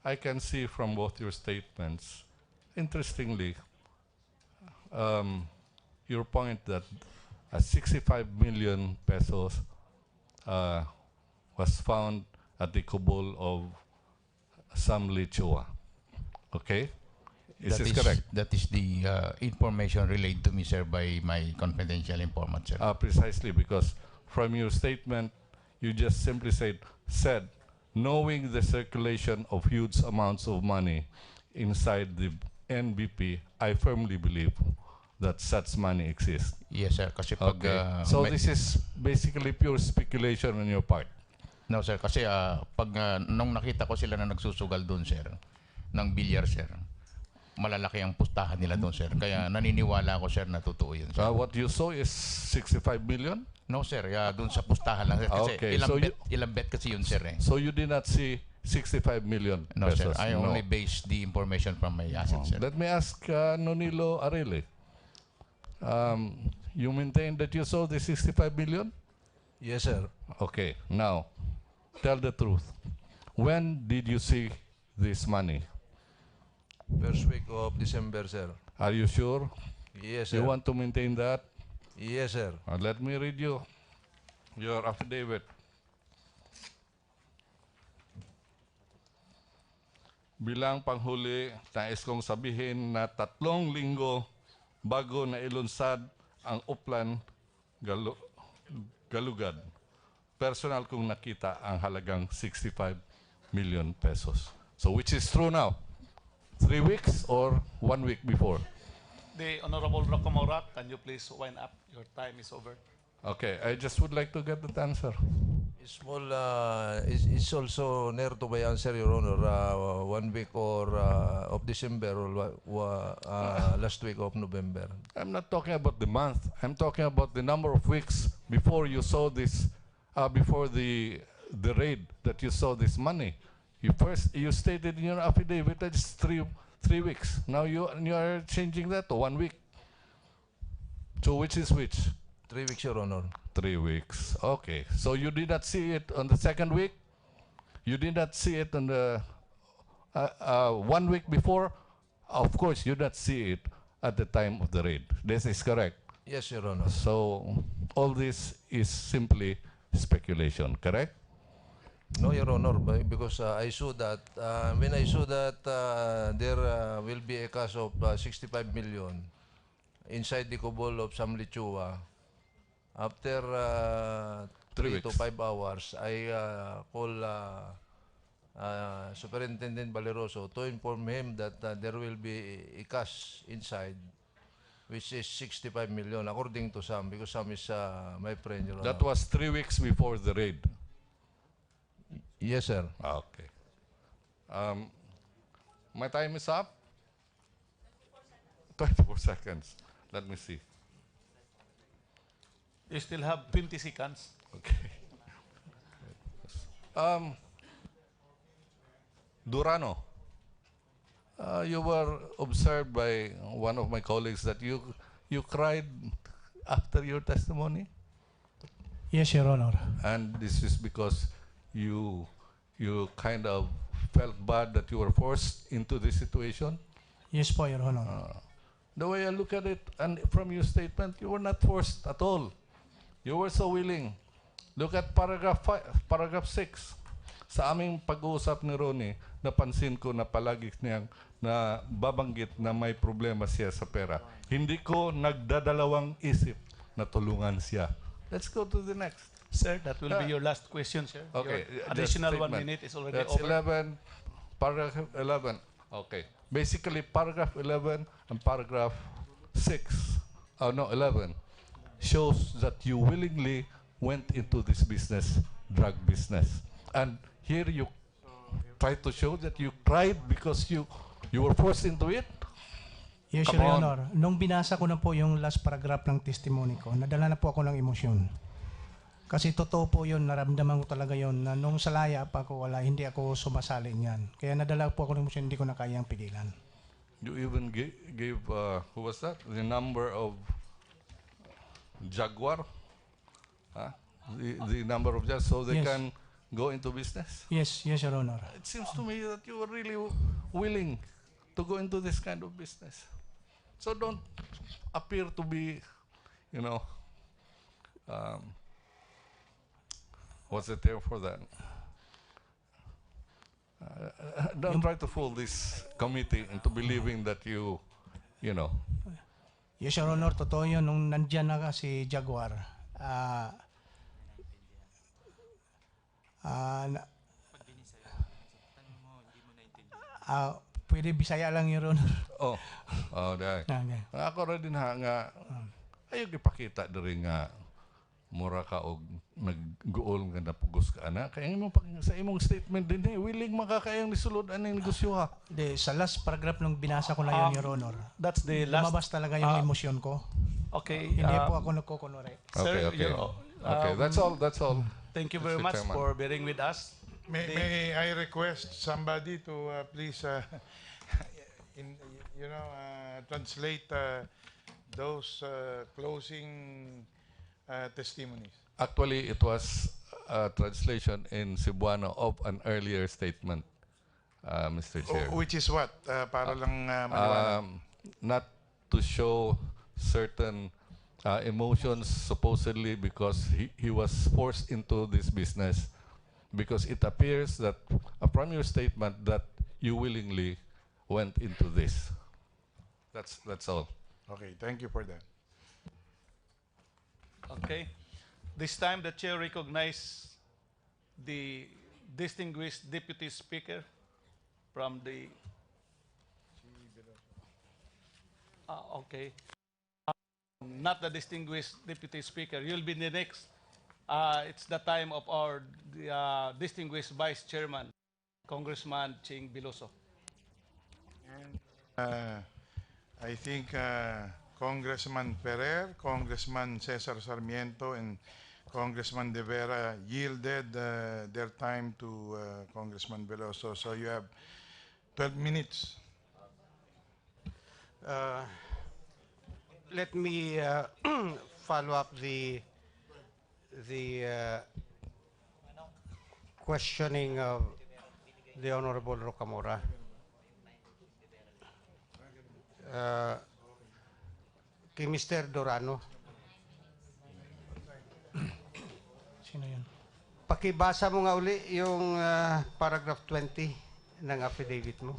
[SPEAKER 8] I can see from both your statements, interestingly, your point that 65 million pesos was found at the cabal of Sam Lichua. Okay? Is this correct?
[SPEAKER 10] That is the information relayed to me, sir, by my confidential informant, sir.
[SPEAKER 8] Precisely, because from your statement, you just simply said, knowing the circulation of huge amounts of money inside the NBP, I firmly believe that such money exists.
[SPEAKER 10] Yes, sir. Kasi pag...
[SPEAKER 8] Okay. So this is basically pure speculation on your part.
[SPEAKER 10] No, sir. Kasi pag nung nakita ko sila na nagsusugal doon, sir, ng bilyar, sir, malalaki ang pustahan nila doon, sir. Kaya naniniwala ako, sir, na totoo yun, sir.
[SPEAKER 8] What you saw is 65 million?
[SPEAKER 10] No, sir. Doon sa pustahan lang, sir. Kasi
[SPEAKER 8] Okay,
[SPEAKER 10] ilang bet kasi yun, sir, eh.
[SPEAKER 8] So you did not see 65 million
[SPEAKER 10] No, sir.
[SPEAKER 8] pesos?
[SPEAKER 10] I only base the information from my assets, sir.
[SPEAKER 8] Let me ask Nonilo Arili. You maintain that you saw the 65 million?
[SPEAKER 11] Yes, sir.
[SPEAKER 8] Okay. Now, tell the truth. When did you see this money?
[SPEAKER 11] First week of December, sir.
[SPEAKER 8] Are you sure?
[SPEAKER 11] Yes, sir.
[SPEAKER 8] You want to maintain that?
[SPEAKER 11] Yes, sir.
[SPEAKER 8] Let me read you your affidavit. Bilang panghuli, nais kong sabihin na 3 linggo bago na ilunsad ang Uplan Galugad, personal kong nakita ang halagang 65 million pesos. So which is true now? 3 weeks or 1 week before?
[SPEAKER 12] The Honorable Rocamorat, can you please wind up? Your time is over.
[SPEAKER 8] Okay, I just would like to get that answer.
[SPEAKER 11] Small, it's also near to my answer, Your Honor. 1 week or of December or last week of November.
[SPEAKER 8] I'm not talking about the month. I'm talking about the number of weeks before you saw this, before the raid that you saw this money. You stated in your affidavit that it's 3 weeks. Now you are changing that to 1 week. So which is which?
[SPEAKER 11] 3 weeks, Your Honor.
[SPEAKER 8] 3 weeks. Okay. So you did not see it on the 2nd week? You did not see it on the 1 week before? Of course, you did not see it at the time of the raid. This is correct.
[SPEAKER 11] Yes, Your Honor.
[SPEAKER 8] So all this is simply speculation, correct?
[SPEAKER 11] No, Your Honor, because I saw that, when I saw that there will be a cash of 65 million inside the cabal of Sam Lichua, after 3 to 5 hours, I call Superintendent Valeroso to inform him that there will be a cash inside, which is 65 million, according to Sam, because Sam is my friend, Your Honor.
[SPEAKER 8] That was 3 weeks before the raid.
[SPEAKER 11] Yes, sir.
[SPEAKER 8] Okay. My time is up. 24 seconds. Let me see.
[SPEAKER 12] You still have 20 seconds.
[SPEAKER 8] Okay. Durano, you were observed by one of my colleagues that you cried after your testimony,
[SPEAKER 13] Yes, Your Honor.
[SPEAKER 8] and this is because you kind of felt bad that you were forced into this situation.
[SPEAKER 13] Yes po, Your Honor.
[SPEAKER 8] The way I look at it, and from your statement, you were not forced at all. You were so willing. Look at paragraph 6. Sa aming pag-uusap ni Ronnie, napansin ko na palagi niyang na babanggit na may problema siya sa pera. Hindi ko nagdadalawang isip na tulungan siya. Let's go to the next.
[SPEAKER 12] Sir, that will be your last question, sir.
[SPEAKER 8] Okay.
[SPEAKER 12] Your additional 1 minute is already
[SPEAKER 8] That's
[SPEAKER 12] over.
[SPEAKER 8] 11, paragraph 11. Okay. Basically, paragraph 11 and paragraph 6. Oh, no, 11. shows that you willingly went into this business, drug business. And here you try to show that you cried because you were forced into it.
[SPEAKER 13] Yes,
[SPEAKER 8] Come
[SPEAKER 13] Your
[SPEAKER 8] on.
[SPEAKER 13] Honor. Nung binasa ko na po yung last paragraph ng testimony ko, nadala na po ako ng emosyon. Kasi totoo po yun, naramdaman ko talaga yun, na nung salaya pa ako, hindi ako sumasali niyan. Kaya nadala po ako ng emosyon, hindi ko na kayang pigilan.
[SPEAKER 8] You even gave who was that? The number of Jaguar? Huh? The number of Jaguar, so they
[SPEAKER 13] Yes.
[SPEAKER 8] can go into business?
[SPEAKER 13] Yes, Your Honor.
[SPEAKER 8] It seems to me that you were really willing to go into this kind of business. So don't appear to be, what's the term for that? Don't try to fool this committee into believing that you know.
[SPEAKER 13] Yes, Your Honor, totoo yun. Nung nandyan na si Jaguar, pwede Bisaya lang, Your Honor.
[SPEAKER 8] Dahil.
[SPEAKER 13] Okay.
[SPEAKER 8] Ako rin nga, ayaw ipakita diri nga mura ka og nagguol nga napugos ka ana kaya sa imong statement din willing makakayang nisulod aning negosyo ha.
[SPEAKER 13] Sa last paragraph nung binasa ko na yun, Your Honor.
[SPEAKER 12] That's the last.
[SPEAKER 13] Lumabas talaga yung emosyon ko.
[SPEAKER 12] Okay.
[SPEAKER 13] Hindi po ako nagkukunwari.
[SPEAKER 8] Okay. That's all.
[SPEAKER 12] Thank you very
[SPEAKER 8] Mr.
[SPEAKER 12] much
[SPEAKER 8] Chairman.
[SPEAKER 12] for bearing with us.
[SPEAKER 4] May I request somebody to please translate those closing testimonies.
[SPEAKER 8] Actually, it was a translation in Cebuano of an earlier statement, Mr. Chair.
[SPEAKER 4] Which is what? Para lang maliwanag.
[SPEAKER 8] Not to show certain emotions supposedly because he was forced into this business, because it appears that from your statement that you willingly went into this. That's all.
[SPEAKER 4] Okay, thank you for that.
[SPEAKER 12] Okay. This time, the chair recognizes the distinguished deputy speaker from the... okay. Not the distinguished deputy speaker. You'll be the next. It's the time of our distinguished vice chairman, Congressman Ching Biloso.
[SPEAKER 4] I think Congressman Ferrer, Congressman Cesar Sarmiento, and Congressman De Vera yielded their time to Congressman Veloso. So you have 12 minutes.
[SPEAKER 14] Let me follow up the questioning of the Honorable Rocamora. Kay Mr. Dorano.
[SPEAKER 13] Sino yun?
[SPEAKER 14] Pakibasa mo nga uli yung paragraph 20 ng affidavit mo.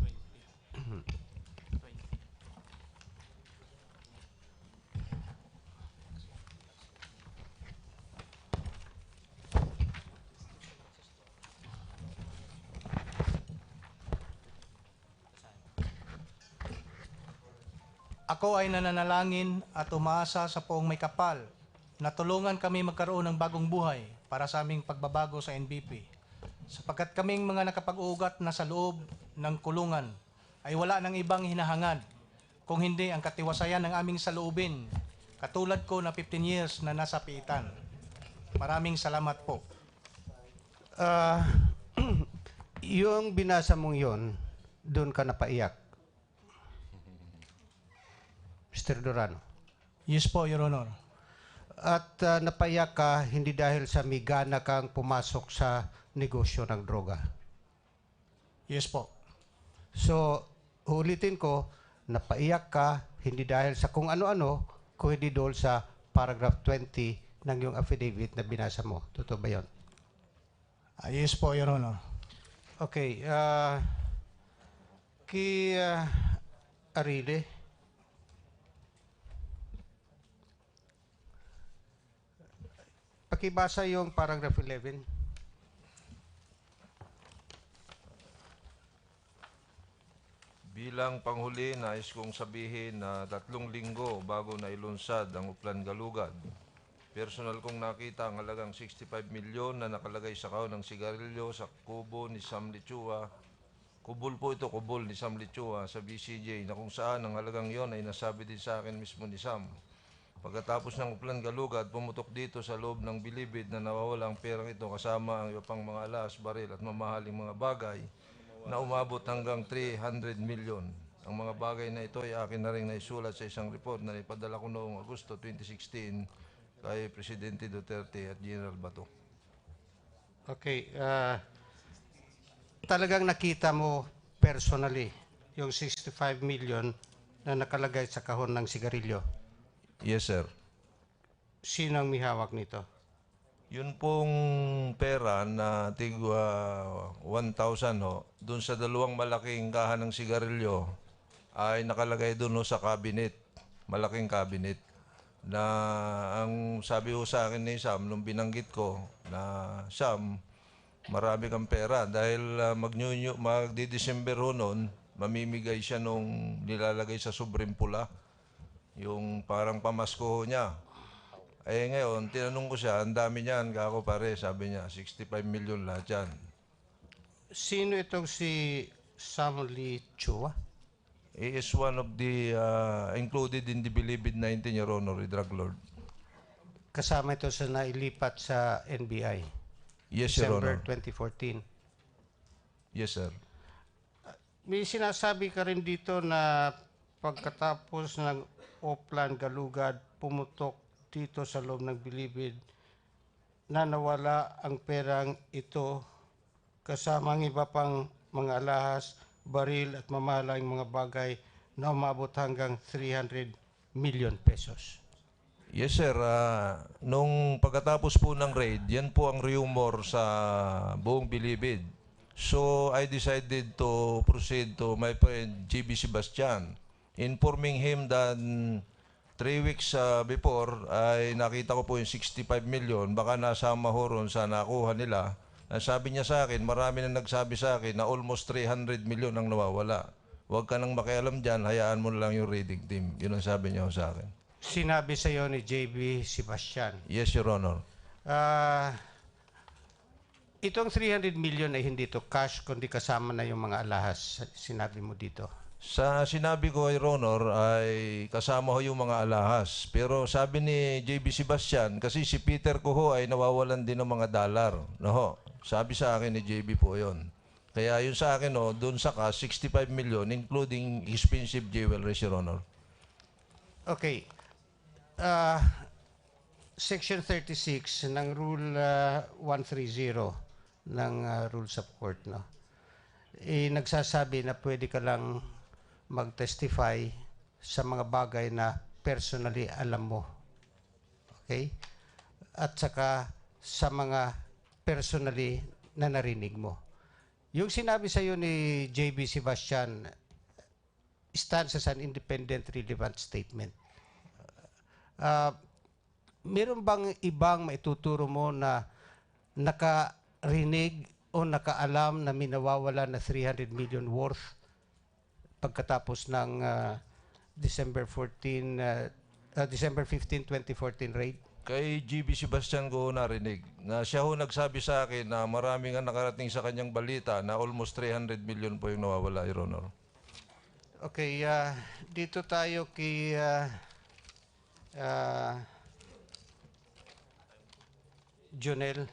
[SPEAKER 13] Ako ay nananalangin at umaasa sa poong may kapal na tulungan kami magkaroon ng bagong buhay para sa aming pagbabago sa NBP. Sapagkat kaming mga nakapag-ugat na sa loob ng kulungan ay wala ng ibang hinahangad kung hindi ang katiwasayan ng aming saloobin, katulad ko na 15 years na nasa piitan. Maraming salamat po.
[SPEAKER 14] Yung binasa mong yon, doon ka napaiyak. Mr. Dorano.
[SPEAKER 13] Yes po, Your Honor.
[SPEAKER 14] At napaiyak ka hindi dahil sa migana kang pumasok sa negosyo ng droga.
[SPEAKER 13] Yes po.
[SPEAKER 14] So, ulitin ko, napaiyak ka hindi dahil sa kung ano-ano, kung hindi doon sa paragraph 20 ng yung affidavit na binasa mo. Totoo ba yun?
[SPEAKER 13] Yes po, Your Honor.
[SPEAKER 14] Okay. Arile, pakibasa yung paragraph 11.
[SPEAKER 11] Bilang panghuli, nais kong sabihin na 3 linggo bago na ilunsad ang Uplan Galugad, personal kong nakita ang halagang 65 milyon na nakalagay sa kahon ng sigarilyo sa kubo ni Sam Lichua. Kubol po ito, kubol ni Sam Lichua sa BCJ na kung saan ang halagang yon ay nasabi din sa akin mismo ni Sam. Pagkatapos ng Uplan Galugad, pumutok dito sa loob ng bilibid na nawawala ang perang ito kasama ang iba pang mga alas, baril at mamahaling mga bagay na umabot hanggang 300 milyon. Ang mga bagay na ito ay akin na rin naisulat sa isang report na ipadala ko noong Agosto 2016 kay Presidente Duterte at General Bato.
[SPEAKER 14] Okay. Talagang nakita mo personally yung 65 million na nakalagay sa kahon ng sigarilyo?
[SPEAKER 11] Yes, sir.
[SPEAKER 14] Sino ang may hawak nito?
[SPEAKER 11] Yun pong pera na tigwa 1,000 ho, dun sa dalawang malaking kahan ng sigarilyo ay nakalagay dun ho sa cabinet, malaking cabinet, na ang sabi ho sa akin ni Sam nung binanggit ko na Sam, marami kang pera dahil magdi-December ho noon, mamimigay siya nung nilalagay sa sobrang pula, yung parang pamasko ho niya. Eh ngayon, tinanong ko siya, ang dami niyan, kako pare, sabi niya, 65 million lahat yan.
[SPEAKER 14] Sino itong si Sam Lichua?
[SPEAKER 11] He is one of the included in the Bilibid 19, Your Honor, drug lord.
[SPEAKER 14] Kasama ito sa nailipat sa NBI?
[SPEAKER 11] Yes, Your
[SPEAKER 14] December
[SPEAKER 11] Honor.
[SPEAKER 14] 2014?
[SPEAKER 11] Yes, sir.
[SPEAKER 14] May sinasabi ka rin dito na pagkatapos ng Uplan Galugad, pumutok dito sa loob ng Bilibid na nawala ang perang ito kasama ang iba pang mga alahas, baril at mamahalang mga bagay na umabot hanggang 300 million pesos.
[SPEAKER 11] Yes, sir. Nung pagkatapos po ng raid, yan po ang rumor sa buong Bilibid. So, I decided to proceed to my friend GB Sebastian, informing him that 3 weeks before ay nakita ko po yung 65 million, baka nasama ho ron sa nakuha nila. Sabi niya sa akin, marami na nagsabi sa akin na almost 300 million ang nawawala. Huwag ka nang makialam dyan, hayaan mo na lang yung raiding team. Yun ang sabi niya ho sa akin.
[SPEAKER 14] Sinabi sa iyo ni JB Sebastian.
[SPEAKER 11] Yes, Your Honor.
[SPEAKER 14] Itong 300 million ay hindi to cash kundi kasama na yung mga alahas. Sinabi mo dito.
[SPEAKER 11] Sa sinabi ko, Your Honor, ay kasama ho yung mga alahas. Pero sabi ni JB Sebastian, kasi si Peter ko ho ay nawawalan din ng mga dollar. No ho? Sabi sa akin ni JB po yon. Kaya yun sa akin, ho, dun sa cash, 65 million, including expensive jewelry, Your Honor.
[SPEAKER 14] Okay. Section 36 ng Rule 130 ng Rules of Court, no? Nagsasabi na pwede ka lang mag-testify sa mga bagay na personally alam mo. Okay? At saka sa mga personally na narinig mo. Yung sinabi sa iyo ni JB Sebastian stands as an independent relevant statement. Meron bang ibang maituturo mo na nakarinig o nakaalam na minawawala na 300 million worth pagkatapos ng December 15, 2014 raid?
[SPEAKER 11] Kay GB Sebastian ko narinig na siya ho nagsabi sa akin na marami nga nakarating sa kanyang balita na almost 300 million po yung nawawala, Your Honor.
[SPEAKER 14] Okay, dito tayo kay Junel.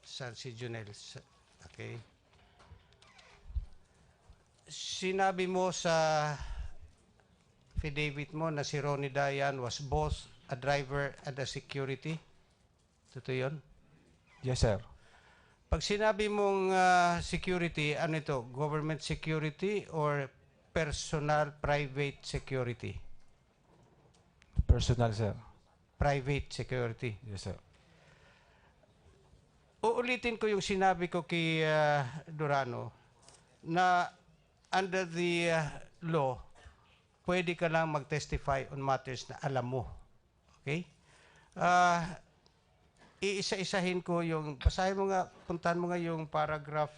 [SPEAKER 14] Saan si Junel? Okay. Sinabi mo sa affidavit mo na si Ronnie Dayan was both a driver and a security. Totoo yun?
[SPEAKER 9] Yes, sir.
[SPEAKER 14] Pag sinabi mong security, ano ito? Government security or personal private security?
[SPEAKER 9] Personal, sir.
[SPEAKER 14] Private security.
[SPEAKER 9] Yes, sir.
[SPEAKER 14] Uulitin ko yung sinabi ko kay Durano na under the law, pwede ka lang mag-testify on matters na alam mo. Okay? Iisa-isahin ko yung, basahin mo nga, puntahan mo nga yung paragraph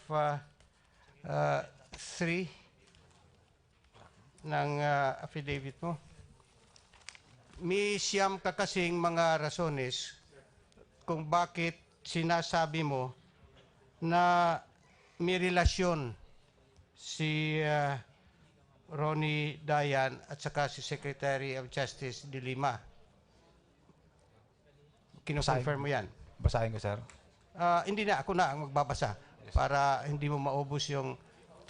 [SPEAKER 14] 3 ng affidavit mo. may siyam ka kasing mga rasones kung bakit sinasabi mo na may relasyon si Ronnie Dayan at saka si Secretary of Justice De Lima. Kino-confirm mo yan?
[SPEAKER 9] Basahin ko, sir.
[SPEAKER 14] Hindi na, ako na ang magbabasa para hindi mo maubos yung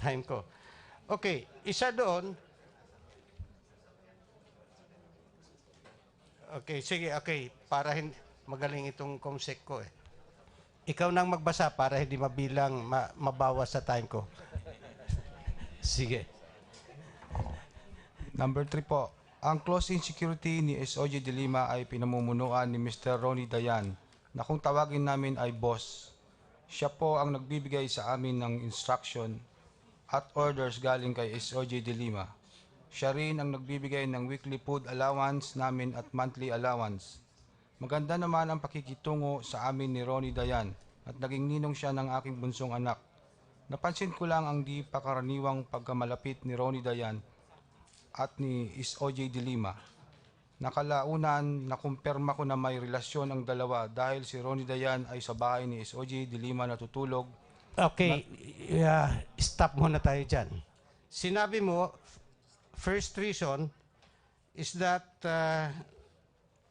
[SPEAKER 14] time ko. Okay, isa doon. Okay, sige, okay. Para magaling itong comsec ko eh. Ikaw nang magbasa para hindi mabilang, mabawas sa time ko. Sige.
[SPEAKER 9] Number 3 po. Ang close-in security ni SOJ De Lima ay pinamumunuan ni Mr. Ronnie Dayan na kung tawagin namin ay boss. Siya po ang nagbibigay sa amin ng instruction at orders galing kay SOJ De Lima. Siya rin ang nagbibigay ng weekly food allowance namin at monthly allowance. Maganda naman ang pakikitungo sa amin ni Ronnie Dayan at naging ninong siya ng aking bunsong anak. Napansin ko lang ang di pakaraniwang pagkamalapit ni Ronnie Dayan at ni SOJ De Lima. Nakalaunan, nakumpirma ko na may relasyon ang dalawa dahil si Ronnie Dayan ay sa bahay ni SOJ De Lima natutulog.
[SPEAKER 14] Okay, stop muna tayo dyan. Sinabi mo, first reason is that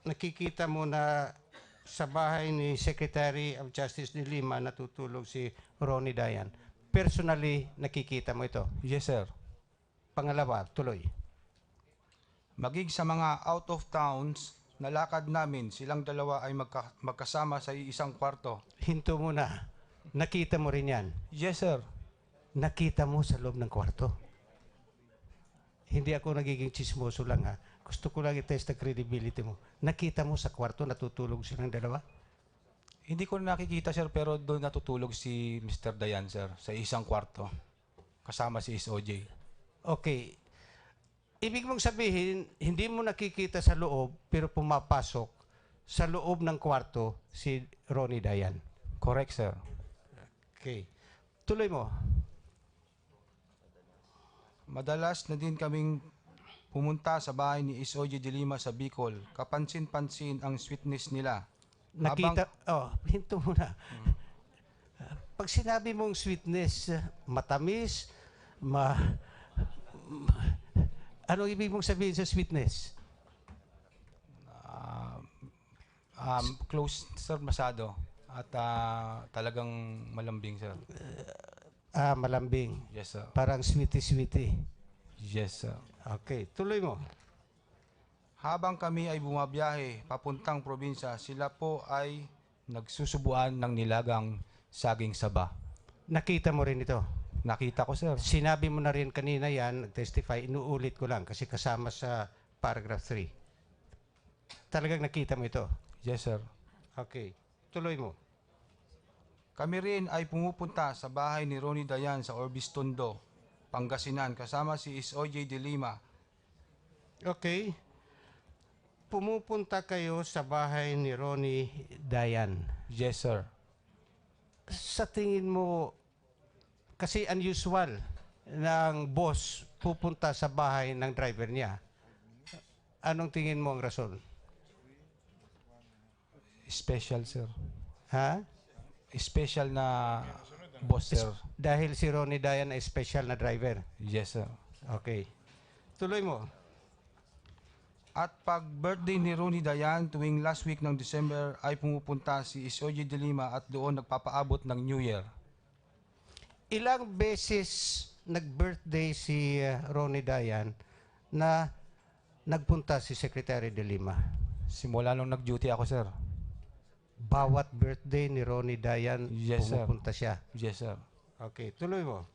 [SPEAKER 14] nakikita mo na sa bahay ni Secretary of Justice De Lima natutulog si Ronnie Dayan. Personally, nakikita mo ito?
[SPEAKER 9] Yes, sir.
[SPEAKER 14] Pangalawa, tuloy.
[SPEAKER 9] Magig sa mga out of towns na lakad namin, silang dalawa ay magkasama sa isang kwarto.
[SPEAKER 14] Hinto muna. Nakita mo rin yan?
[SPEAKER 9] Yes, sir.
[SPEAKER 14] Nakita mo sa loob ng kwarto? Hindi ako nagiging chismoso lang ha. Gusto ko lang i-test ang credibility mo. Nakita mo sa kwarto natutulog silang dalawa?
[SPEAKER 9] Hindi ko nakikita, sir, pero doon natutulog si Mr. Dayan, sir, sa isang kwarto. Kasama si SOJ.
[SPEAKER 14] Okay. Ibig mong sabihin, hindi mo nakikita sa loob, pero pumapasok sa loob ng kwarto si Ronnie Dayan.
[SPEAKER 9] Correct, sir.
[SPEAKER 14] Okay. Tuloy mo.
[SPEAKER 9] Madalas na din kaming pumunta sa bahay ni SOJ De Lima sa Bicol. Kapansin-pansin ang sweetness nila.
[SPEAKER 14] Nakita, hinto muna. Pag sinabi mong sweetness, matamis, ano ibig mong sabihin sa sweetness?
[SPEAKER 9] Close, sir, masyado. At talagang malambing, sir.
[SPEAKER 14] Malambing.
[SPEAKER 9] Yes, sir.
[SPEAKER 14] Parang sweetie-sweetie.
[SPEAKER 9] Yes, sir.
[SPEAKER 14] Okay, tuloy mo.
[SPEAKER 9] Habang kami ay bumabiyahe papuntang probinsya, sila po ay nagsusubuan ng nilagang saging saba.
[SPEAKER 14] Nakita mo rin ito?
[SPEAKER 9] Nakita ko, sir.
[SPEAKER 14] Sinabi mo na rin kanina yan, nag-testify, inuulit ko lang kasi kasama sa paragraph 3. Talagang nakita mo ito?
[SPEAKER 9] Yes, sir.
[SPEAKER 14] Okay. Tuloy mo.
[SPEAKER 9] Kami rin ay pumupunta sa bahay ni Ronnie Dayan sa Orbis Tondo, Pangasinan, kasama si SOJ De Lima.
[SPEAKER 14] Okay. Pumupunta kayo sa bahay ni Ronnie Dayan.
[SPEAKER 9] Yes, sir.
[SPEAKER 14] Sa tingin mo, kasi unusual ng boss pupunta sa bahay ng driver niya. Anong tingin mo ang rason?
[SPEAKER 9] Special, sir.
[SPEAKER 14] Ha?
[SPEAKER 9] Special na boss, sir.
[SPEAKER 14] Dahil si Ronnie Dayan ay special na driver.
[SPEAKER 9] Yes, sir.
[SPEAKER 14] Okay. Tuloy mo.
[SPEAKER 9] At pag birthday ni Ronnie Dayan tuwing last week ng December ay pumupunta si SOJ De Lima at doon nagpapaabot ng New Year.
[SPEAKER 14] Ilang beses nag-birthday si Ronnie Dayan na nagpunta si Secretary De Lima?
[SPEAKER 9] Simula nung nag-duty ako, sir.
[SPEAKER 14] Bawat birthday ni Ronnie Dayan,
[SPEAKER 9] yes,
[SPEAKER 14] pumupunta siya?
[SPEAKER 9] Yes, sir.
[SPEAKER 14] Okay, tuloy mo.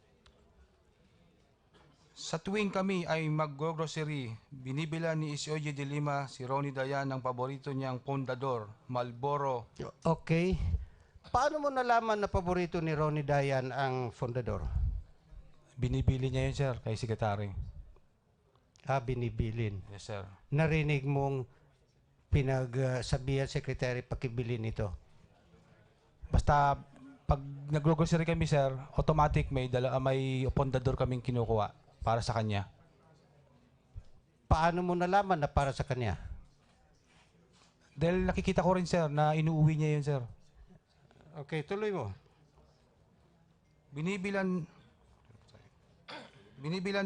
[SPEAKER 9] Sa tuwing kami ay mag-grocery, binibila ni SOJ De Lima si Ronnie Dayan ng paborito niyang Pondador, Marlboro.
[SPEAKER 14] Okay. Paano mo nalaman na paborito ni Ronnie Dayan ang Fondador?
[SPEAKER 9] Binibili niya yun, sir, kay Secretary.
[SPEAKER 14] Binibilin.
[SPEAKER 9] Yes, sir.
[SPEAKER 14] Narinig mong pinagsabihan Secretary pakibili nito?
[SPEAKER 9] Basta pag nag-grocery kami, sir, automatic may Pondador kaming kinukuha para sa kanya.
[SPEAKER 14] Paano mo nalaman na para sa kanya?
[SPEAKER 9] Dahil nakikita ko rin, sir, na inuuwi niya yun, sir.
[SPEAKER 14] Okay, tuloy mo.
[SPEAKER 9] Binibilan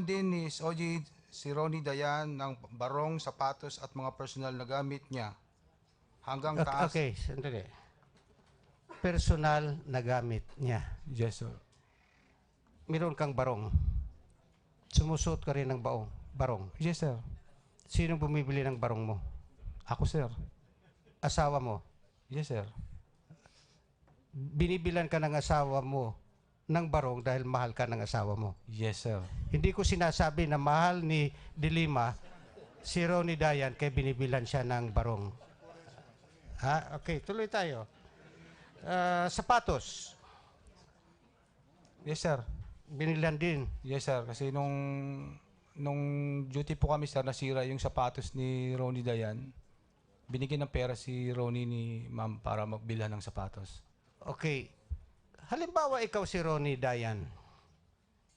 [SPEAKER 9] din ni SOG si Ronnie Dayan ng barong, sapatos at mga personal na gamit niya. Hanggang taas.
[SPEAKER 14] Okay, sandali. Personal na gamit niya.
[SPEAKER 9] Yes, sir.
[SPEAKER 14] Meron kang barong. Sumusuot ka rin ng barong.
[SPEAKER 9] Yes, sir.
[SPEAKER 14] Sino bumibili ng barong mo?
[SPEAKER 9] Ako, sir.
[SPEAKER 14] Asawa mo?
[SPEAKER 9] Yes, sir.
[SPEAKER 14] Binibilan ka ng asawa mo ng barong dahil mahal ka ng asawa mo.
[SPEAKER 9] Yes, sir.
[SPEAKER 14] Hindi ko sinasabi na mahal ni De Lima si Ronnie Dayan kaya binibilan siya ng barong. Ha? Okay, tuloy tayo. Sapatos.
[SPEAKER 9] Yes, sir.
[SPEAKER 14] Binilan din.
[SPEAKER 9] Yes, sir. Kasi nung duty po kami, sir, nasira yung sapatos ni Ronnie Dayan. Binigyan ng pera si Ronnie ni ma'am para magbilhan ng sapatos.
[SPEAKER 14] Okay. Halimbawa, ikaw si Ronnie Dayan.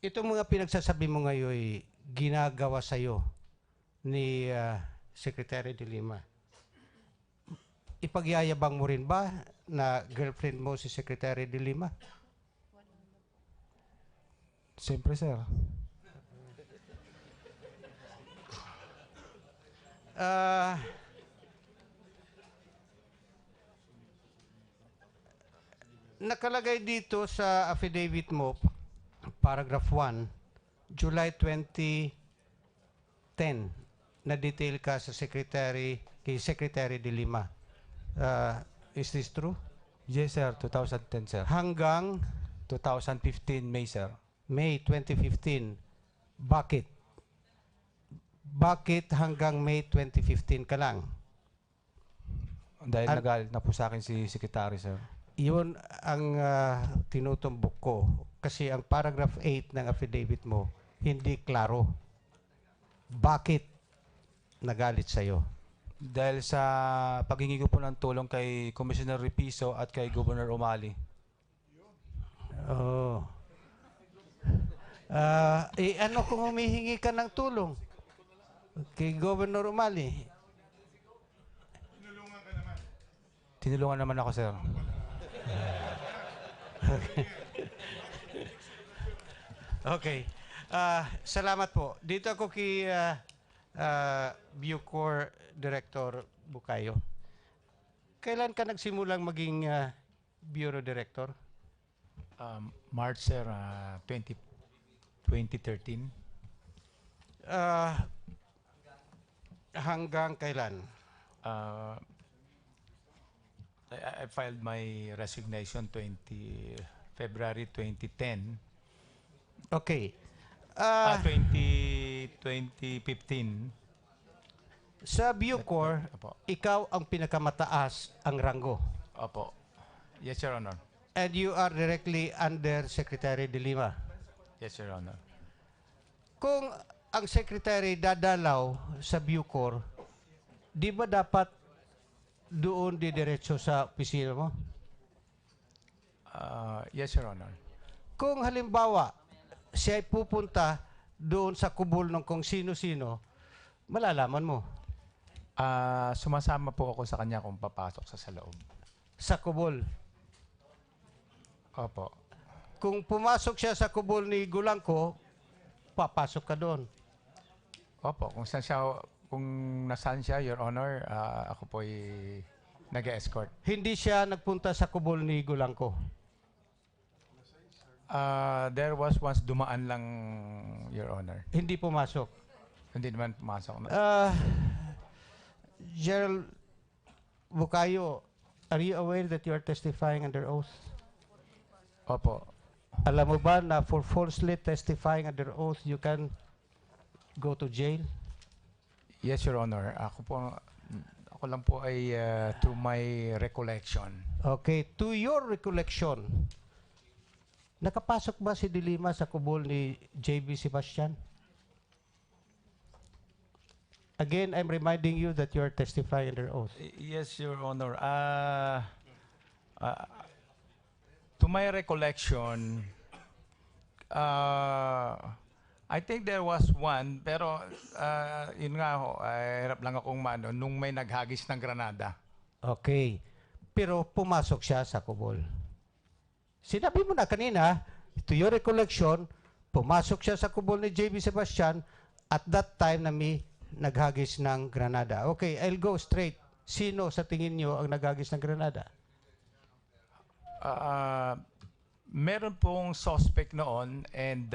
[SPEAKER 14] Itong mga pinagsasabi mo ngayon ginagawa sa'yo ni Secretary De Lima. Ipagyayabang mo rin ba na girlfriend mo si Secretary De Lima?
[SPEAKER 9] Siyempre, sir.
[SPEAKER 14] Nakalagay dito sa affidavit mo, paragraph 1, July 2010, na detail ka sa kay Secretary De Lima. Is this true?
[SPEAKER 9] Yes, sir. 2010, sir.
[SPEAKER 14] Hanggang
[SPEAKER 9] 2015, May, sir.
[SPEAKER 14] May 2015. Bakit? Bakit hanggang May 2015 ka lang?
[SPEAKER 9] Dahil nagalit na po sa akin si Secretary, sir.
[SPEAKER 14] Yun ang tinutumbok ko. Kasi ang paragraph 8 ng affidavit mo, hindi klaro. Bakit nagalit sa'yo?
[SPEAKER 9] Dahil sa paghingi ko po ng tulong kay Commissioner Repiso at kay Governor Umali.
[SPEAKER 14] Oh. Ano kung humihingi ka ng tulong? Kay Governor Umali?
[SPEAKER 9] Tinulungan naman ako, sir.
[SPEAKER 14] Okay. Salamat po. Dito ako kay Bucor Director Bukayo. Kailan ka nagsimulang maging Bureau Director?
[SPEAKER 6] March, sir, 2013.
[SPEAKER 14] Hanggang kailan?
[SPEAKER 6] I filed my resignation February 2010.
[SPEAKER 14] Okay.
[SPEAKER 6] 2015.
[SPEAKER 14] Sa Bucor, ikaw ang pinakamataas ang ranggo.
[SPEAKER 6] Opo. Yes, Your Honor.
[SPEAKER 14] And you are directly under Secretary De Lima.
[SPEAKER 6] Yes, Your Honor.
[SPEAKER 14] Kung ang Secretary dadalaw sa Bucor, di ba dapat doon didiretso sa opisina mo?
[SPEAKER 6] Yes, Your Honor.
[SPEAKER 14] Kung halimbawa, siya ay pupunta doon sa kubol ng kung sino-sino, malalaman mo.
[SPEAKER 6] Sumasama po ako sa kanya kung papasok sa loob.
[SPEAKER 14] Sa kubol?
[SPEAKER 6] Opo.
[SPEAKER 14] Kung pumasok siya sa kubol ni Gulangko, papasok ka doon.
[SPEAKER 6] Opo. Kung nasaan siya, Your Honor, ako po ay nag-escort.
[SPEAKER 14] Hindi siya nagpunta sa kubol ni Gulangko?
[SPEAKER 6] There was once dumaan lang, Your Honor.
[SPEAKER 14] Hindi pumasok?
[SPEAKER 6] Hindi naman pumasok.
[SPEAKER 14] Gerald Bukayo, are you aware that you are testifying under oath?
[SPEAKER 6] Opo.
[SPEAKER 14] Alam mo ba na for falsely testifying under oath, you can go to jail?
[SPEAKER 6] Yes, Your Honor. Ako lang po ay to my recollection.
[SPEAKER 14] Okay, to your recollection, nakapasok ba si De Lima sa kubol ni J.B. Sebastian? Again, I'm reminding you that you are testifying under oath.
[SPEAKER 6] Yes, Your Honor. To my recollection, I think there was one, pero yun nga ho, hirap lang akong nung may naghagis ng granada.
[SPEAKER 14] Okay. Pero pumasok siya sa kubol. Sinabi mo na kanina, to your recollection, pumasok siya sa kubol ni JB Sebastian at that time na may naghagis ng granada. Okay, I'll go straight. Sino sa tingin nyo ang naghagis ng granada?
[SPEAKER 6] Meron pong suspect noon and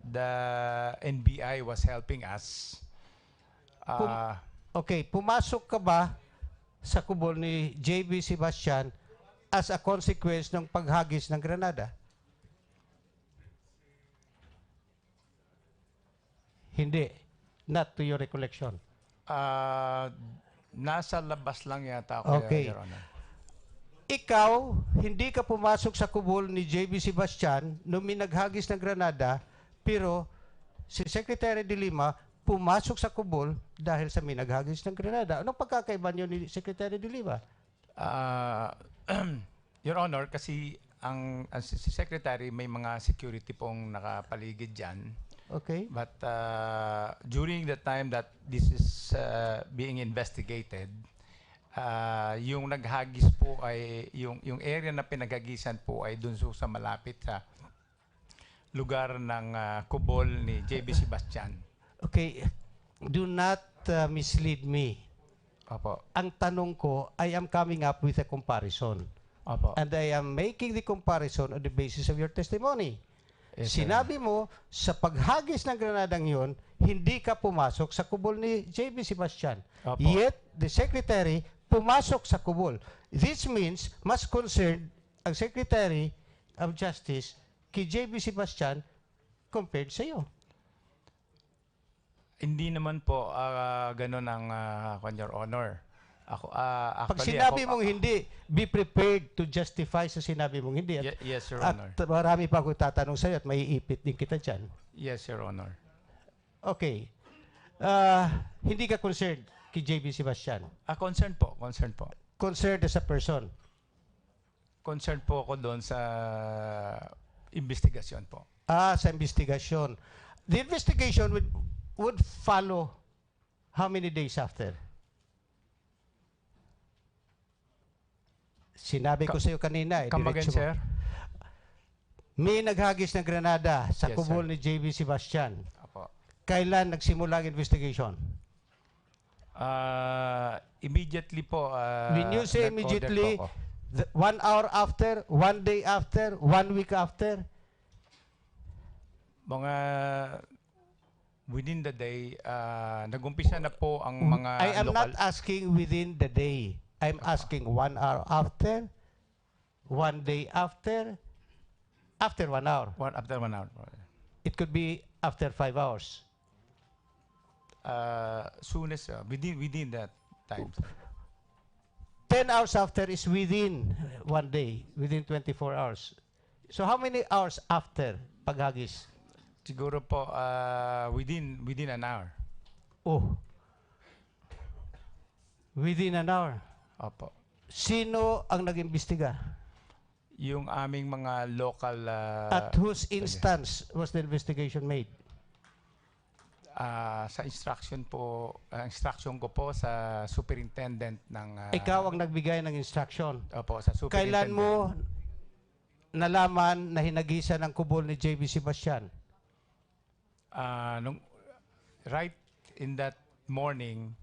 [SPEAKER 6] the NBI was helping us.
[SPEAKER 14] Okay, pumasok ka ba sa kubol ni JB Sebastian as a consequence ng paghagis ng granada? Hindi. Not to your recollection.
[SPEAKER 6] Nasa labas lang yata ako,
[SPEAKER 14] Okay.
[SPEAKER 6] Your Honor.
[SPEAKER 14] Ikaw, hindi ka pumasok sa kubol ni JB Sebastian nung may naghagis ng granada, pero si Secretary de Lima pumasok sa kubol dahil sa may naghagis ng granada. Anong pagkakaiba niyo ni Secretary de Lima?
[SPEAKER 6] Your Honor, kasi ang si Secretary may mga security pong nakapaligid dyan.
[SPEAKER 14] Okay.
[SPEAKER 6] But during the time that this is being investigated, yung naghagis po ay yung area na pinaghagisan po ay dun sa malapit sa lugar ng kubol ni JB Sebastian.
[SPEAKER 14] Okay, do not mislead me.
[SPEAKER 6] Opo.
[SPEAKER 14] Ang tanong ko, I am coming up with a comparison.
[SPEAKER 6] Opo.
[SPEAKER 14] And I am making the comparison on the basis of your testimony.
[SPEAKER 6] Yes, sir.
[SPEAKER 14] Sinabi mo, sa paghagis ng granadang yun, hindi ka pumasok sa kubol ni JB Sebastian.
[SPEAKER 6] Opo.
[SPEAKER 14] Yet, the Secretary pumasok sa kubol. This means, mas concerned ang Secretary of Justice kay JB Sebastian compared sa iyo.
[SPEAKER 6] Hindi naman po ganun ang Your Honor. Ako,
[SPEAKER 14] Pag
[SPEAKER 6] actually,
[SPEAKER 14] sinabi
[SPEAKER 6] ako-
[SPEAKER 14] mong hindi, be prepared to justify sa sinabi mong hindi.
[SPEAKER 6] Yes, Your
[SPEAKER 14] At
[SPEAKER 6] Honor.
[SPEAKER 14] marami pa akong tatanong sa iyo at maiipit din kita dyan.
[SPEAKER 6] Yes, Your Honor.
[SPEAKER 14] Okay. Hindi ka concerned kay JB Sebastian.
[SPEAKER 6] Concerned po, concerned po.
[SPEAKER 14] Concerned as a person.
[SPEAKER 6] Concerned po ako doon sa investigasyon po.
[SPEAKER 14] Sa investigasyon. The investigation would follow how many days after? Sinabi ko sa iyo kanina.
[SPEAKER 6] Come again,
[SPEAKER 14] diretso mo.
[SPEAKER 6] sir?
[SPEAKER 14] May naghagis ng granada sa
[SPEAKER 6] Yes,
[SPEAKER 14] kubol
[SPEAKER 6] sir.
[SPEAKER 14] ni JB Sebastian.
[SPEAKER 6] Apo.
[SPEAKER 14] Kailan nagsimula ang investigation?
[SPEAKER 6] Immediately po.
[SPEAKER 14] When you say
[SPEAKER 6] nag-order
[SPEAKER 14] immediately,
[SPEAKER 6] po ako.
[SPEAKER 14] 1 hour after, 1 day after, 1 week after?
[SPEAKER 6] Mga within the day, nag-umpisa na po ang mga
[SPEAKER 14] I am
[SPEAKER 6] local.
[SPEAKER 14] not asking within the day. I'm asking 1 hour after, 1 day after 1 hour.
[SPEAKER 6] After 1 hour.
[SPEAKER 14] It could be after 5 hours.
[SPEAKER 6] Soonest, within that time.
[SPEAKER 14] 10 hours after is within 1 day, within 24 hours. So how many hours after paghagis?
[SPEAKER 6] Siguro po within an hour.
[SPEAKER 14] Oh. Within an hour.
[SPEAKER 6] Opo.
[SPEAKER 14] Sino ang nag-imbestiga?
[SPEAKER 6] Yung aming mga local
[SPEAKER 14] At whose instance was the investigation made?
[SPEAKER 6] sa instruction ko po sa superintendent ng
[SPEAKER 14] Ikaw ang nagbigay ng instruction.
[SPEAKER 6] Opo, sa superintendent.
[SPEAKER 14] Kailan mo nalaman na hinagisan ng kubol ni JB Sebastian?
[SPEAKER 6] Right in that morning,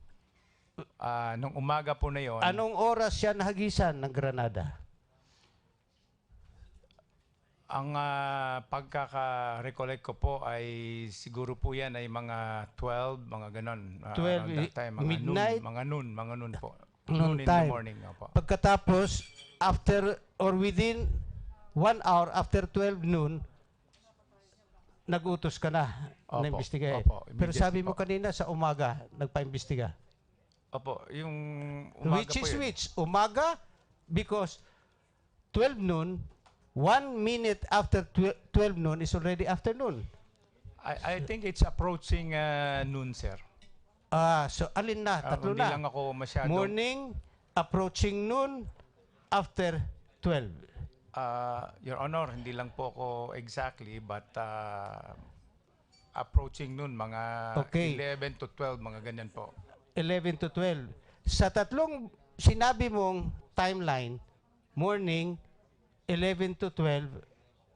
[SPEAKER 6] nung umaga po na yon.
[SPEAKER 14] Anong oras siya nahagisan ng granada?
[SPEAKER 6] Ang pagkaka-recollect ko po ay siguro po yan ay mga 12, mga ganon.
[SPEAKER 14] 12,
[SPEAKER 6] around that time, mga
[SPEAKER 14] midnight?
[SPEAKER 6] mga noon po.
[SPEAKER 14] Noon
[SPEAKER 6] in
[SPEAKER 14] time.
[SPEAKER 6] the morning. Opo.
[SPEAKER 14] Pagkatapos, after or within 1 hour after 12 noon, nag-utos ka na
[SPEAKER 6] Opo,
[SPEAKER 14] na imbestiga.
[SPEAKER 6] opo,
[SPEAKER 14] Pero sabi
[SPEAKER 6] immediately
[SPEAKER 14] mo
[SPEAKER 6] po.
[SPEAKER 14] kanina sa umaga, nagpa-imbestiga.
[SPEAKER 6] Opo, yung umaga
[SPEAKER 14] Which
[SPEAKER 6] po
[SPEAKER 14] is
[SPEAKER 6] yun.
[SPEAKER 14] which? Umaga? Because 12 noon, 1 minute after 12 noon is already afternoon.
[SPEAKER 6] I think it's approaching noon, sir.
[SPEAKER 14] So alin na? Tatlo
[SPEAKER 6] Hindi
[SPEAKER 14] na.
[SPEAKER 6] lang ako masyadong...
[SPEAKER 14] Morning, approaching noon, after 12.
[SPEAKER 6] Your Honor, hindi lang po ako exactly, but approaching noon, mga
[SPEAKER 14] Okay.
[SPEAKER 6] 11 to 12, mga ganyan po.
[SPEAKER 14] 11 to 12. Sa tatlong sinabi mong timeline, morning, 11 to 12,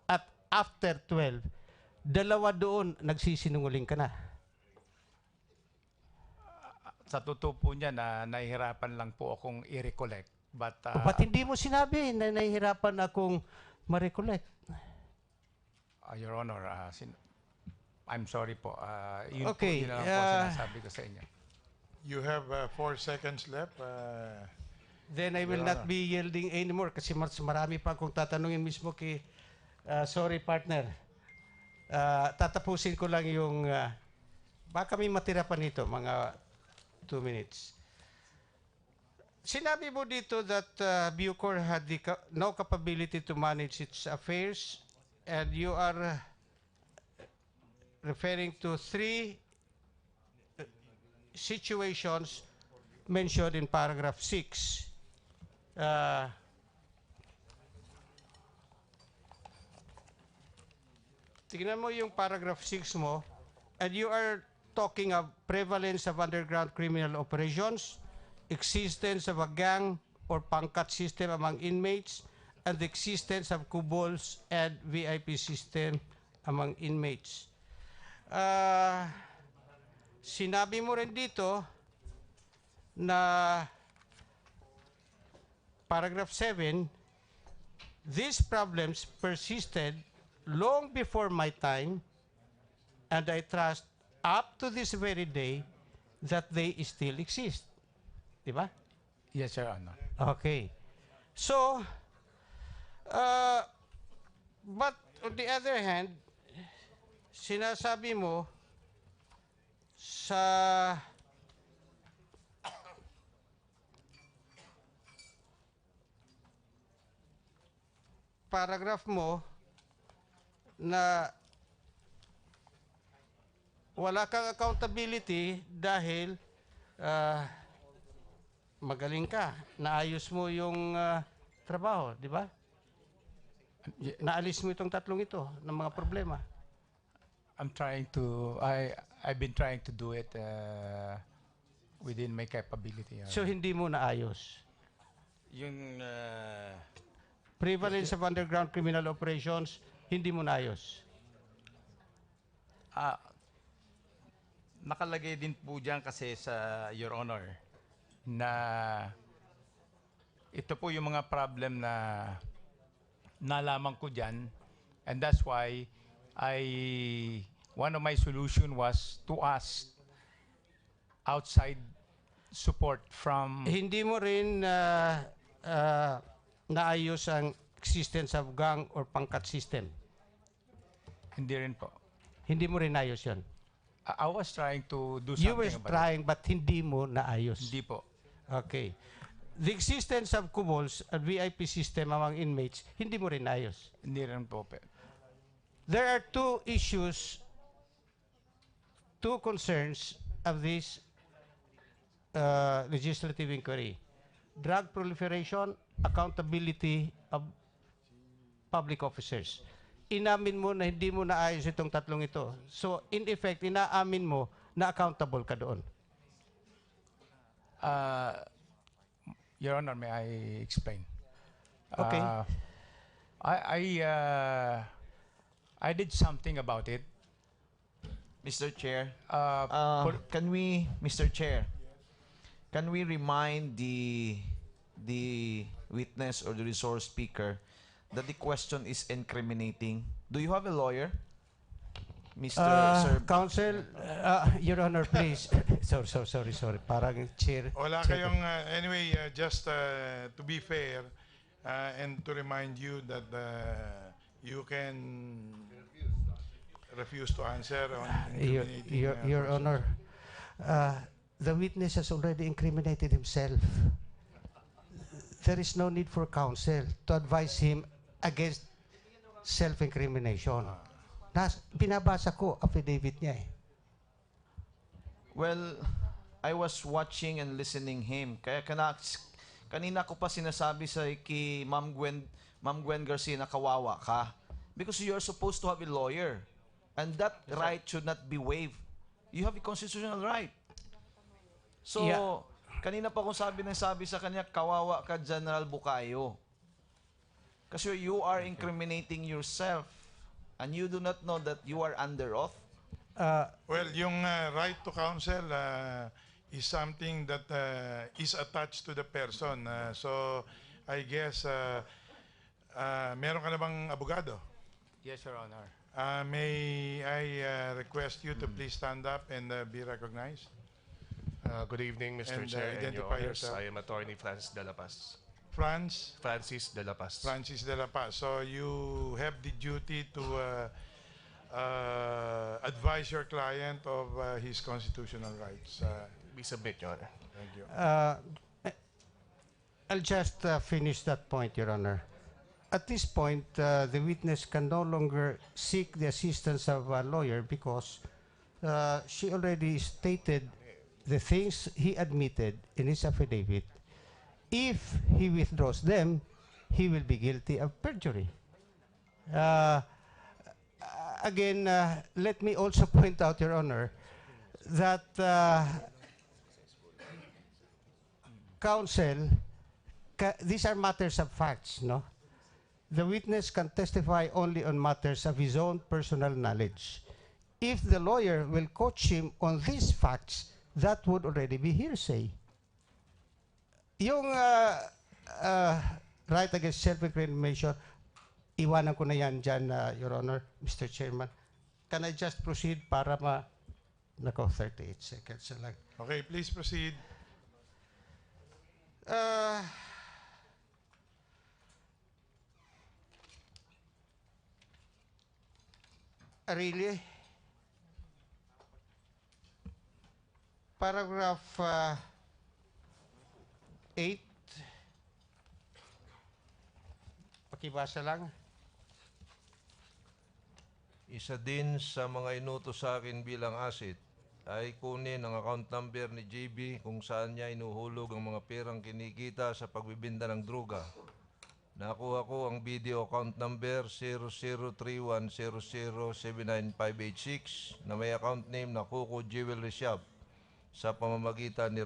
[SPEAKER 14] at after 12, dalawa doon, nagsisinunguling ka na.
[SPEAKER 6] Sa totoo po niya na nahihirapan lang po akong i-recollect. But,
[SPEAKER 14] Ba't hindi mo sinabi na nahihirapan akong ma-recollect?
[SPEAKER 6] Your Honor, I'm sorry po. Yun
[SPEAKER 14] Okay,
[SPEAKER 6] po, yun na lang po ang sinasabi ko sa inyo.
[SPEAKER 4] You have 4 seconds left.
[SPEAKER 14] Then I will
[SPEAKER 4] Your
[SPEAKER 14] not be yielding anymore kasi marami pa akong tatanungin mismo kay sorry partner. Tatapusin ko lang yung baka may matira pa nito mga 2 minutes. Sinabi mo dito that Bucor had no capability to manage its affairs and you are referring to 3 situations mentioned in paragraph 6. Tingnan mo yung paragraph 6 mo, and you are talking of prevalence of underground criminal operations, existence of a gang or pangkat system among inmates, and the existence of kubols and VIP system among inmates. Sinabi mo rin dito na paragraph 7, these problems persisted long before my time, and I trust up to this very day that they still exist. Di ba?
[SPEAKER 6] Yes, Your Honor.
[SPEAKER 14] Okay. So, but on the other hand, sinasabi mo sa paragraph mo na wala kang accountability dahil magaling ka. Naayos mo yung trabaho, di ba? Naalis mo itong tatlong ito ng mga problema.
[SPEAKER 6] I've been trying to do it within my capability.
[SPEAKER 14] So hindi mo naayos.
[SPEAKER 6] Yung
[SPEAKER 14] Prevalence of underground criminal operations, hindi mo naayos.
[SPEAKER 6] nakalagay din po diyan kasi sa Your Honor na ito po yung mga problem na nalaman ko diyan, and that's why one of my solution was to ask outside support from...
[SPEAKER 14] Hindi mo rin naayos ang existence of gang or pangkat system?
[SPEAKER 6] Hindi rin po.
[SPEAKER 14] Hindi mo rin naayos yun?
[SPEAKER 6] I was trying to do something
[SPEAKER 14] You were
[SPEAKER 6] about
[SPEAKER 14] trying but hindi mo naayos?
[SPEAKER 6] Hindi po.
[SPEAKER 14] Okay. The existence of kubols and VIP system among inmates, hindi mo rin naayos?
[SPEAKER 6] Hindi rin po.
[SPEAKER 14] There are two issues, two concerns of this legislative inquiry. Drug proliferation, accountability of public officers. Inamin mo na hindi mo naayos itong tatlong ito. So, in effect, inaamin mo na accountable ka doon.
[SPEAKER 6] Your Honor, may I explain?
[SPEAKER 14] Okay.
[SPEAKER 6] I did something about it.
[SPEAKER 15] Mr. Chair, Mr. Chair, can we remind the witness or the resource speaker that the question is incriminating? Do you have a lawyer, Mr. Sir?
[SPEAKER 14] Counsel, Your Honor, please. sorry. Parang chair.
[SPEAKER 4] Wala kayong, anyway, just to be fair and to remind you that you can refuse to answer on incriminating.
[SPEAKER 14] Your Honor, the witness has already incriminated himself. There is no need for counsel to advise him against self-incrimination. Binabasa ko affidavit niya eh.
[SPEAKER 15] Well, I was watching and listening him. Kaya kanina ko pa sinasabi sa kay Ma'am Gwen Garcia na kawawa ka. Because you are supposed to have a lawyer. And that right should not be waived. You have a constitutional right. So, Kanina pa kung sabi sa kanya, kawawa ka, General Bukayo. Kasi you are incriminating yourself and you do not know that you are under oath.
[SPEAKER 4] Well, yung right to counsel is something that is attached to the person. So, I guess, meron ka na bang abogado?
[SPEAKER 6] Yes, Your Honor.
[SPEAKER 4] May I request you to please stand up and be recognized?
[SPEAKER 16] Good evening, Mr.
[SPEAKER 4] And,
[SPEAKER 16] Chair and Your
[SPEAKER 4] identify
[SPEAKER 16] Honors.
[SPEAKER 4] yourself.
[SPEAKER 16] I am Attorney Francis de la Paz.
[SPEAKER 4] Francis
[SPEAKER 16] de la Paz.
[SPEAKER 4] Francis de la Paz. So you have the duty to advise your client of his constitutional rights.
[SPEAKER 16] We submit, Your Honor.
[SPEAKER 4] Thank you.
[SPEAKER 14] I'll just finish that point, Your Honor. At this point, the witness can no longer seek the assistance of a lawyer because she already stated the things he admitted in his affidavit. If he withdraws them, he will be guilty of perjury. Again, let me also point out, Your Honor, that counsel, these are matters of facts, no? The witness can testify only on matters of his own personal knowledge. If the lawyer will coach him on these facts, that would already be hearsay. Yung right against self-incrimination, iwanan ko na yan dyan, Your Honor, Mr. Chairman. Can I just proceed para nako, 38 seconds na lang.
[SPEAKER 4] Okay, please proceed.
[SPEAKER 14] Really? Paragraph 8. Pakibasa lang.
[SPEAKER 11] Isa din sa mga inutos sa akin bilang asset ay kunin ang account number ni JB kung saan niya inuhulog ang mga perang kinikita sa pagbibinda ng droga. Nakuha ko ang video account number 0031007956 na may account name na Kuko Jewelry Shop sa pamamagitan ni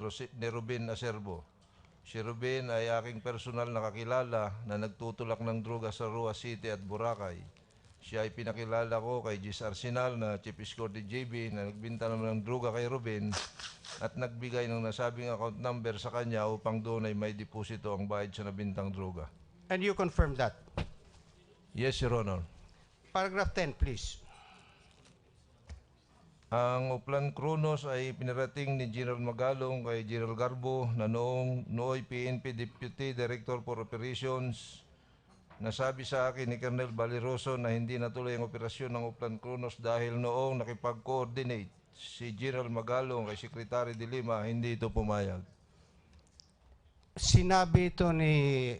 [SPEAKER 11] Ruben Acerbo. Si Ruben ay aking personal na kakilala na nagtutulak ng droga sa Rua City at Boracay. Siya ay pinakilala ko kay Gis Arsenal na Chief Escort ni JB na nagbinta naman ng droga kay Ruben at nagbigay ng nasabing account number sa kanya upang doon ay may deposito ang bayad sa nabintang droga.
[SPEAKER 14] And you confirm that?
[SPEAKER 11] Yes, Your Honor.
[SPEAKER 14] Paragraph 10, please.
[SPEAKER 11] Ang Oplan Kronos ay pinarating ni General Magalong kay General Garbo na nooy PNP Deputy Director for Operations. Nasabi sa akin ni Colonel Valeroso na hindi natuloy ang operasyon ng Oplan Kronos dahil noong nakipag-coordinate si General Magalong kay Secretary de Lima, hindi ito pumayag.
[SPEAKER 14] Sinabi ito ni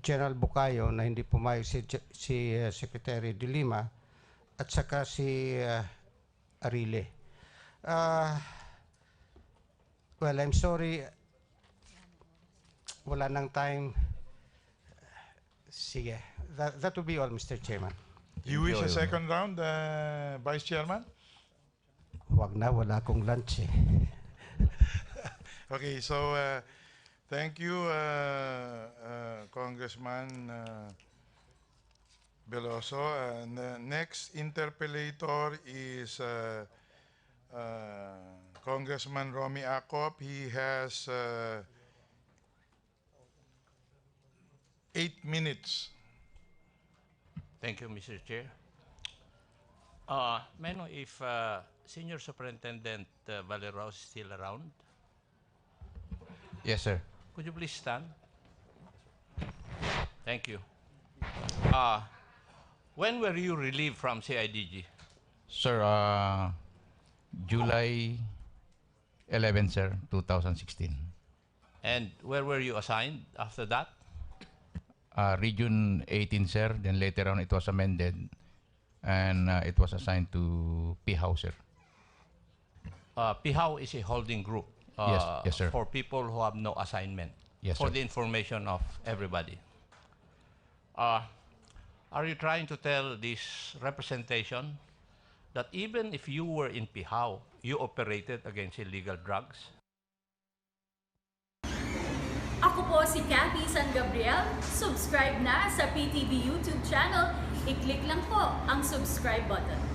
[SPEAKER 14] General Bukayo na hindi pumayag si Secretary de Lima at saka si Arile. Well, I'm sorry. Wala nang time. Sige. That will be all, Mr. Chairman.
[SPEAKER 4] You wish a second round, Vice Chairman?
[SPEAKER 14] Wag na, wala akong lunch eh.
[SPEAKER 4] Okay, so thank you, Congressman Veloso. And next interpellator is Congressman Romy Acop. He has 8 minutes.
[SPEAKER 17] Thank you, Mr. Chair. May I know if Senior Superintendent Valeroso is still around?
[SPEAKER 10] Yes, sir.
[SPEAKER 17] Could you please stand? Thank you. When were you relieved from CIDG?
[SPEAKER 10] Sir, July 11, sir, 2016.
[SPEAKER 17] And where were you assigned after that?
[SPEAKER 10] Region 18, sir. Then later on, it was amended. And it was assigned to PHAW, sir.
[SPEAKER 17] PHAW is a holding group
[SPEAKER 10] Yes, sir.
[SPEAKER 17] for people who have no assignment.
[SPEAKER 10] Yes,
[SPEAKER 17] for
[SPEAKER 10] sir.
[SPEAKER 17] the information of everybody. Are you trying to tell this representation that even if you were in PHAW, you operated against illegal drugs?
[SPEAKER 18] Ako po si Cathy San Gabriel. Subscribe na sa PTV YouTube channel. I-click lang po ang subscribe button.